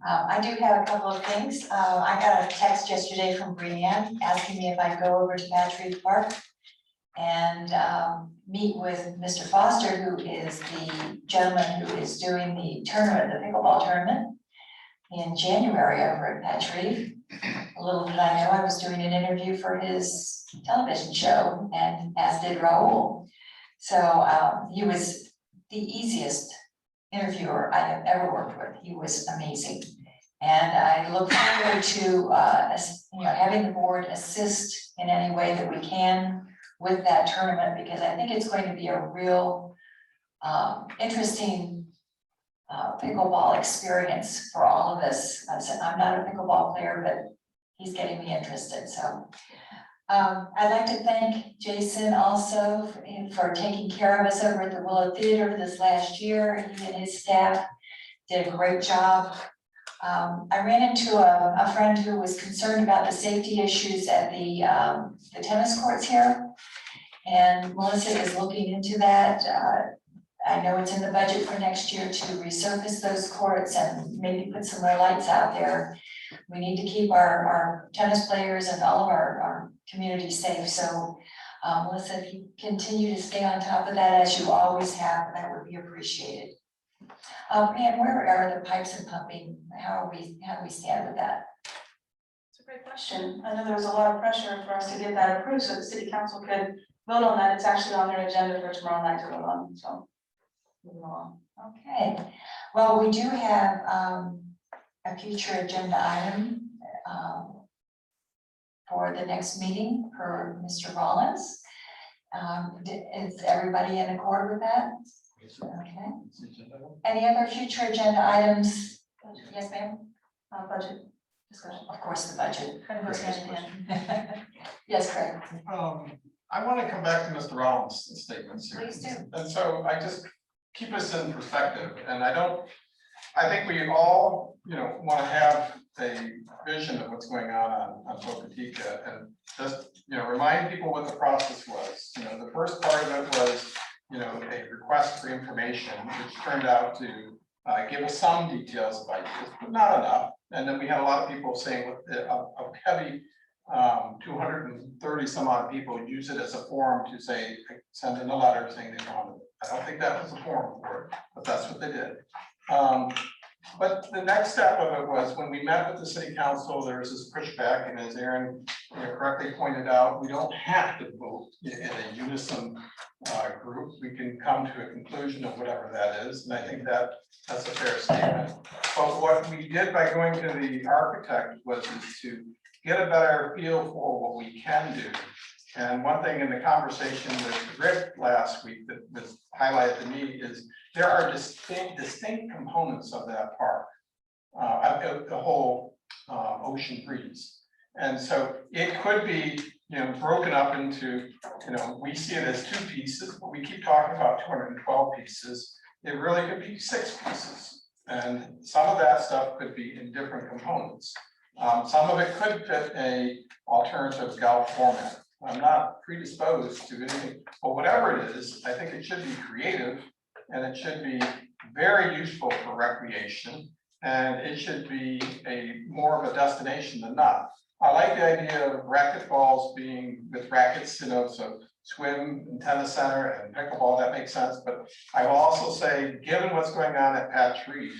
I do have a couple of things. I got a text yesterday from Brianne asking me if I'd go over to Patrick Park and meet with Mr. Foster, who is the gentleman who is doing the tournament, the pickleball tournament in January over at Patrick. A little did I know I was doing an interview for his television show, and as did Raul. So he was the easiest interviewer I have ever worked with. He was amazing. And I look forward to having the board assist in any way that we can with that tournament, because I think it's going to be a real interesting pickleball experience for all of us. I'm not a pickleball player, but he's getting me interested. So I'd like to thank Jason also for taking care of us over at the Willow Theater this last year. He and his staff did a great job. I ran into a friend who was concerned about the safety issues at the tennis courts here. And Melissa is looking into that. I know it's in the budget for next year to resurface those courts and maybe put some more lights out there. We need to keep our tennis players and all of our community safe. So Melissa, if you continue to stay on top of that as you always have, that would be appreciated. And where are the pipes and pumping? How do we stand with that? It's a great question. I know there was a lot of pressure for us to get that approved so the city council could vote on that. It's actually on their agenda for tomorrow night to vote on, so. Moving along. Okay, well, we do have a future agenda item for the next meeting for Mr. Rollins. Is everybody in accord with that? Okay. Any other future agenda items? Yes, ma'am? Budget discussion. Of course, the budget. Kind of goes hand in hand. Yes, Craig. I want to come back to Mr. Rollins' statements here. Please do. And so I just keep us in perspective, and I think we all, want to have a vision of what's going on Boca Chica, and just, remind people what the process was. The first part of it was, a request for information, which turned out to give us some details about this, but not enough. And then we had a lot of people saying a heavy 230 some odd people use it as a forum to say, send in a letter saying they wanted it. I don't think that was a forum for it, but that's what they did. But the next step of it was when we met with the city council, there was this pushback, and as Aaron correctly pointed out, we don't have to vote in a unison group. We can come to a conclusion of whatever that is, and I think that's a fair statement. But what we did by going to the architect was to get a better feel for what we can do. And one thing in the conversation with Rick last week that was highlighted to me is there are distinct components of that park, the whole ocean breeze. And so it could be, broken up into, we see it as 2 pieces, but we keep talking about 212 pieces. It really could be 6 pieces. And some of that stuff could be in different components. Some of it could fit a alternative golf format. I'm not predisposed to anything, but whatever it is, I think it should be creative, and it should be very useful for recreation, and it should be more of a destination than not. I like the idea of racquetballs being with rackets, so swim and tennis center and pickleball, that makes sense. But I will also say, given what's going on at Patch Reef,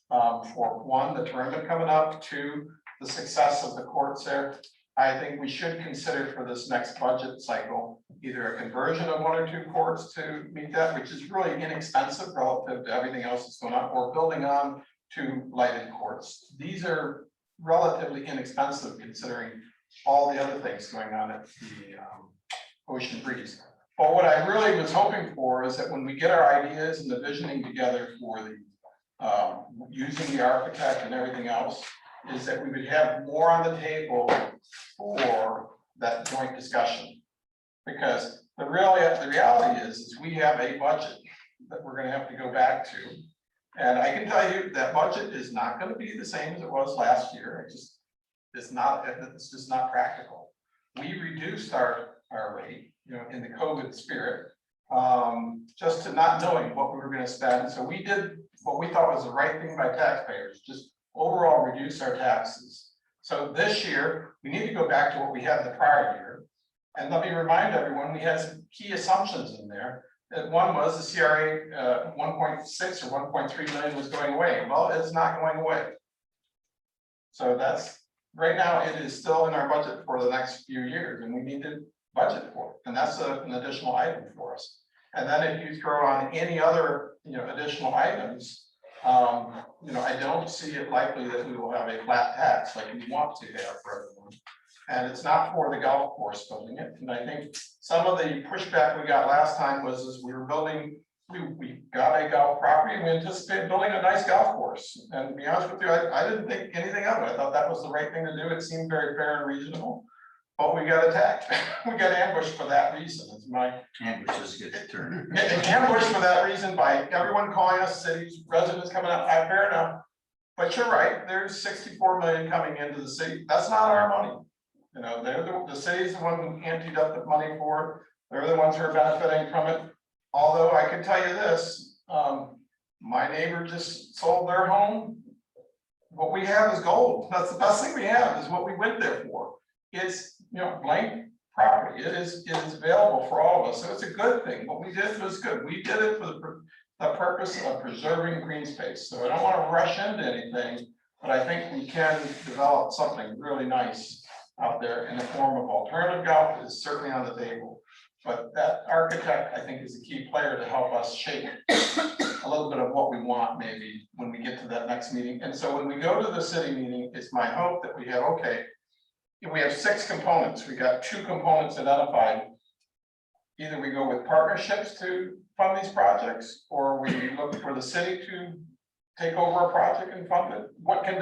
For one, the tournament coming up, two, the success of the courts there. I think we should consider for this next budget cycle, either a conversion of 1 or 2 courts to meet that, which is really inexpensive relative to everything else that's going on, or building on 2 lighted courts. These are relatively inexpensive considering all the other things going on at the Ocean Breeze. But what I really was hoping for is that when we get our ideas and the visioning together for the using the architect and everything else, is that we would have more on the table for that joint discussion. Because the reality is we have a budget that we're gonna have to go back to. And I can tell you that budget is not gonna be the same as it was last year. It's just not practical. We reduced our rate, in the COVID spirit, just to not knowing what we were gonna spend. So we did what we thought was the right thing by taxpayers, just overall reduce our taxes. So this year, we need to go back to what we had the prior year. And let me remind everyone, we had some key assumptions in there. That one was the CRA 1.6 or 1.3 million was going away. Well, it's not going away. So that's, right now, it is still in our budget for the next few years, and we need to budget for it. And that's an additional item for us. And then if you throw on any other, additional items, I don't see it likely that we will have a flat tax like we want to have for everyone. And it's not for the golf course building it. And I think some of the pushback we got last time was we were building, we got a golf property and we anticipated building a nice golf course. And to be honest with you, I didn't think anything of it. I thought that was the right thing to do. It seemed very fair and reasonable. But we got attacked. We got ambushed for that reason. It's my Ambushes get turned. ambushed for that reason by everyone calling us cities, residents coming up. Fair enough. But you're right. There's 64 million coming into the city. That's not our money. They're the city's the one who emptied up the money for it. They're the ones who are benefiting from it. Although I can tell you this, my neighbor just sold their home. What we have is gold. That's the best thing we have is what we went there for. It's blank property. It is available for all of us. So it's a good thing. What we did was good. We did it for the purpose of preserving green space. So I don't want to rush into anything, but I think we can develop something really nice out there in the form of alternative golf is certainly on the table. But that architect, I think, is a key player to help us shape a little bit of what we want maybe when we get to that next meeting. And so when we go to the city meeting, it's my hope that we have, okay, if we have 6 components, we got 2 components identified. Either we go with partnerships to fund these projects, or we look for the city to take over a project and fund it. What are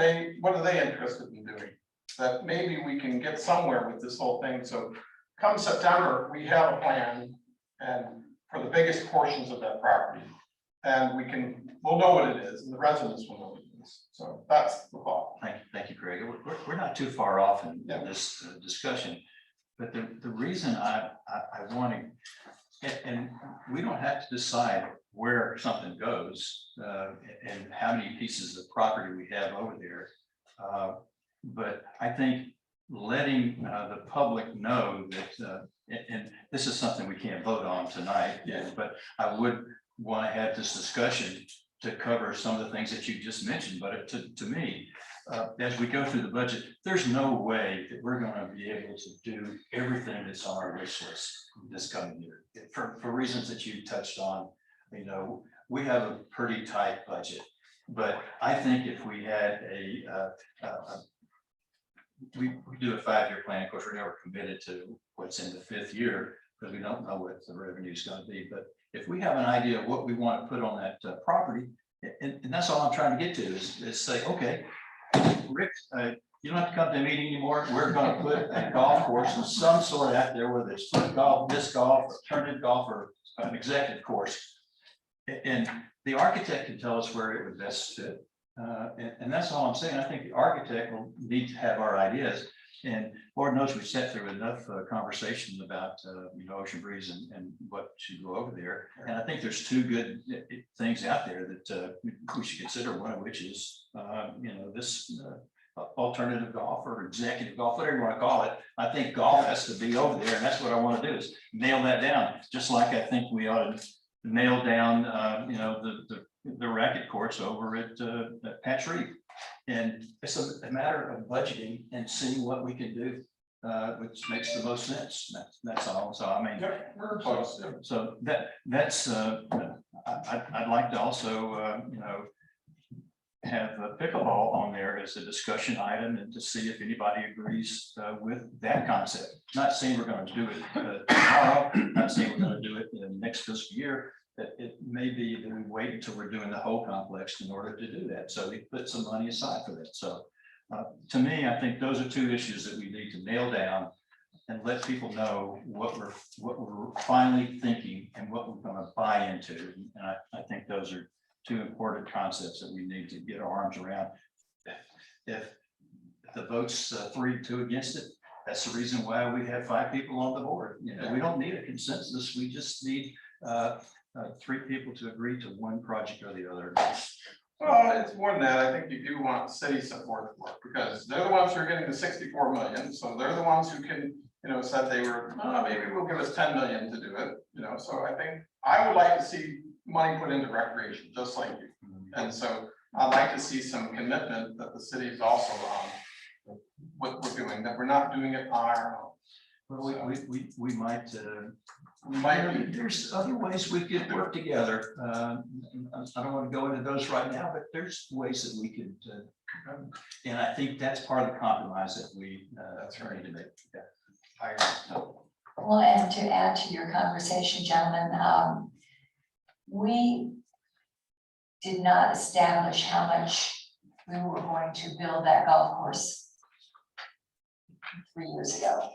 they interested in doing? That maybe we can get somewhere with this whole thing. So come September, we have a plan and for the biggest portions of that property. And we'll know what it is and the residents will know what it is. So that's the thought. Thank you, Craig. We're not too far off in this discussion, but the reason I want to, and we don't have to decide where something goes and how many pieces of property we have over there. But I think letting the public know that, and this is something we can't vote on tonight, but I would want to have this discussion to cover some of the things that you just mentioned. But to me, as we go through the budget, there's no way that we're going to be able to do everything that's on our wish list this coming year for reasons that you touched on. We have a pretty tight budget, but I think if we had we do a 5-year plan. Of course, we're never committed to what's in the 5th year because we don't know what the revenue is going to be. But if we have an idea of what we want to put on that property, and that's all I'm trying to get to is say, okay, Rick, you don't have to come to a meeting anymore. We're going to put a golf course of some sort out there, whether it's foot golf, disc golf, alternative golf, or an executive course. And the architect can tell us where it would best fit. And that's all I'm saying. I think the architect will need to have our ideas. And Lord knows we sat through enough conversation about Ocean Breeze and what should go over there. And I think there's 2 good things out there that we should consider. One of which is this alternative golf or executive golf, whatever you want to call it. I think golf has to be over there, and that's what I want to do is nail that down. Just like I think we ought to nail down the racket courts over at Patch Reef. And it's a matter of budgeting and seeing what we can do, which makes the most sense. That's all. So I mean, We're close. so that's, I'd like to also, have pickleball on there as a discussion item and to see if anybody agrees with that concept. Not saying we're going to do it tomorrow, not saying we're going to do it in the next fiscal year, that it may be that we wait until we're doing the whole complex in order to do that. So we put some money aside for that. So to me, I think those are two issues that we need to nail down and let people know what we're finally thinking and what we're going to buy into. And I think those are two important concepts that we need to get our arms around. If the vote's 3-2 against it, that's the reason why we have 5 people on the board. We don't need a consensus. We just need 3 people to agree to one project or the other. Well, it's more than that. I think you do want city support for it because they're the ones who are getting the 64 million. So they're the ones who can, said they were, maybe we'll give us 10 million to do it, so I think I would like to see money put into recreation, just like you. And so I'd like to see some commitment that the city is also on what we're doing, that we're not doing it on our own. Well, we might, We might be. there's other ways we could work together. I don't want to go into those right now, but there's ways that we could, and I think that's part of the compromise that we need to make. Yeah. Well, and to add to your conversation, gentlemen, we did not establish how much we were going to build that golf course 3 years ago.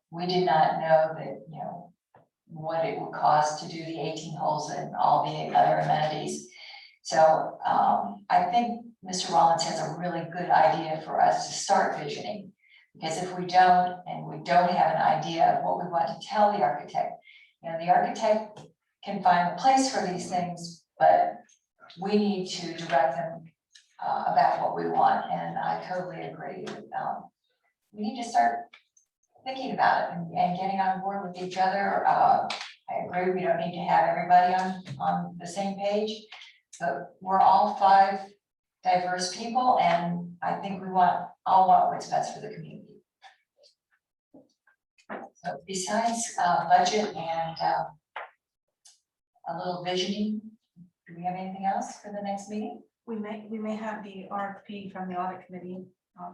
We did not know that, what it would cost to do the 18 holes and all the other amenities. So I think Mr. Rollins has a really good idea for us to start visioning. Because if we don't, and we don't have an idea of what we want to tell the architect, the architect can find a place for these things, but we need to direct them about what we want. And I totally agree. We need to start thinking about it and getting on board with each other. I agree, we don't need to have everybody on the same page, but we're all 5 diverse people, and I think we all want what's best for the community. So besides budget and a little visioning, do we have anything else for the next meeting? We may have the RFP from the audit committee,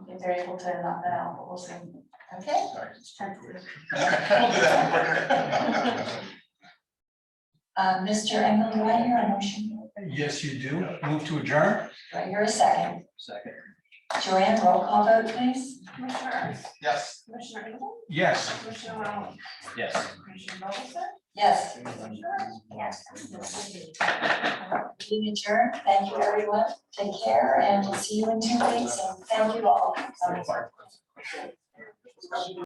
if they're able to knock that out, but we'll see. Okay. We'll do that. Mr. Engel, do I hear a motion? Yes, you do. Move to adjourn. Do I hear a second? Second. Joanne, roll call vote, please. Commissioner Ernst, Yes. Commissioner Engel, Yes. Commissioner Rowland, Yes. Commissioner Robinson, Yes. yes. Meeting adjourned. Thank you, everyone. Take care, and we'll see you in 2 weeks. And thank you all.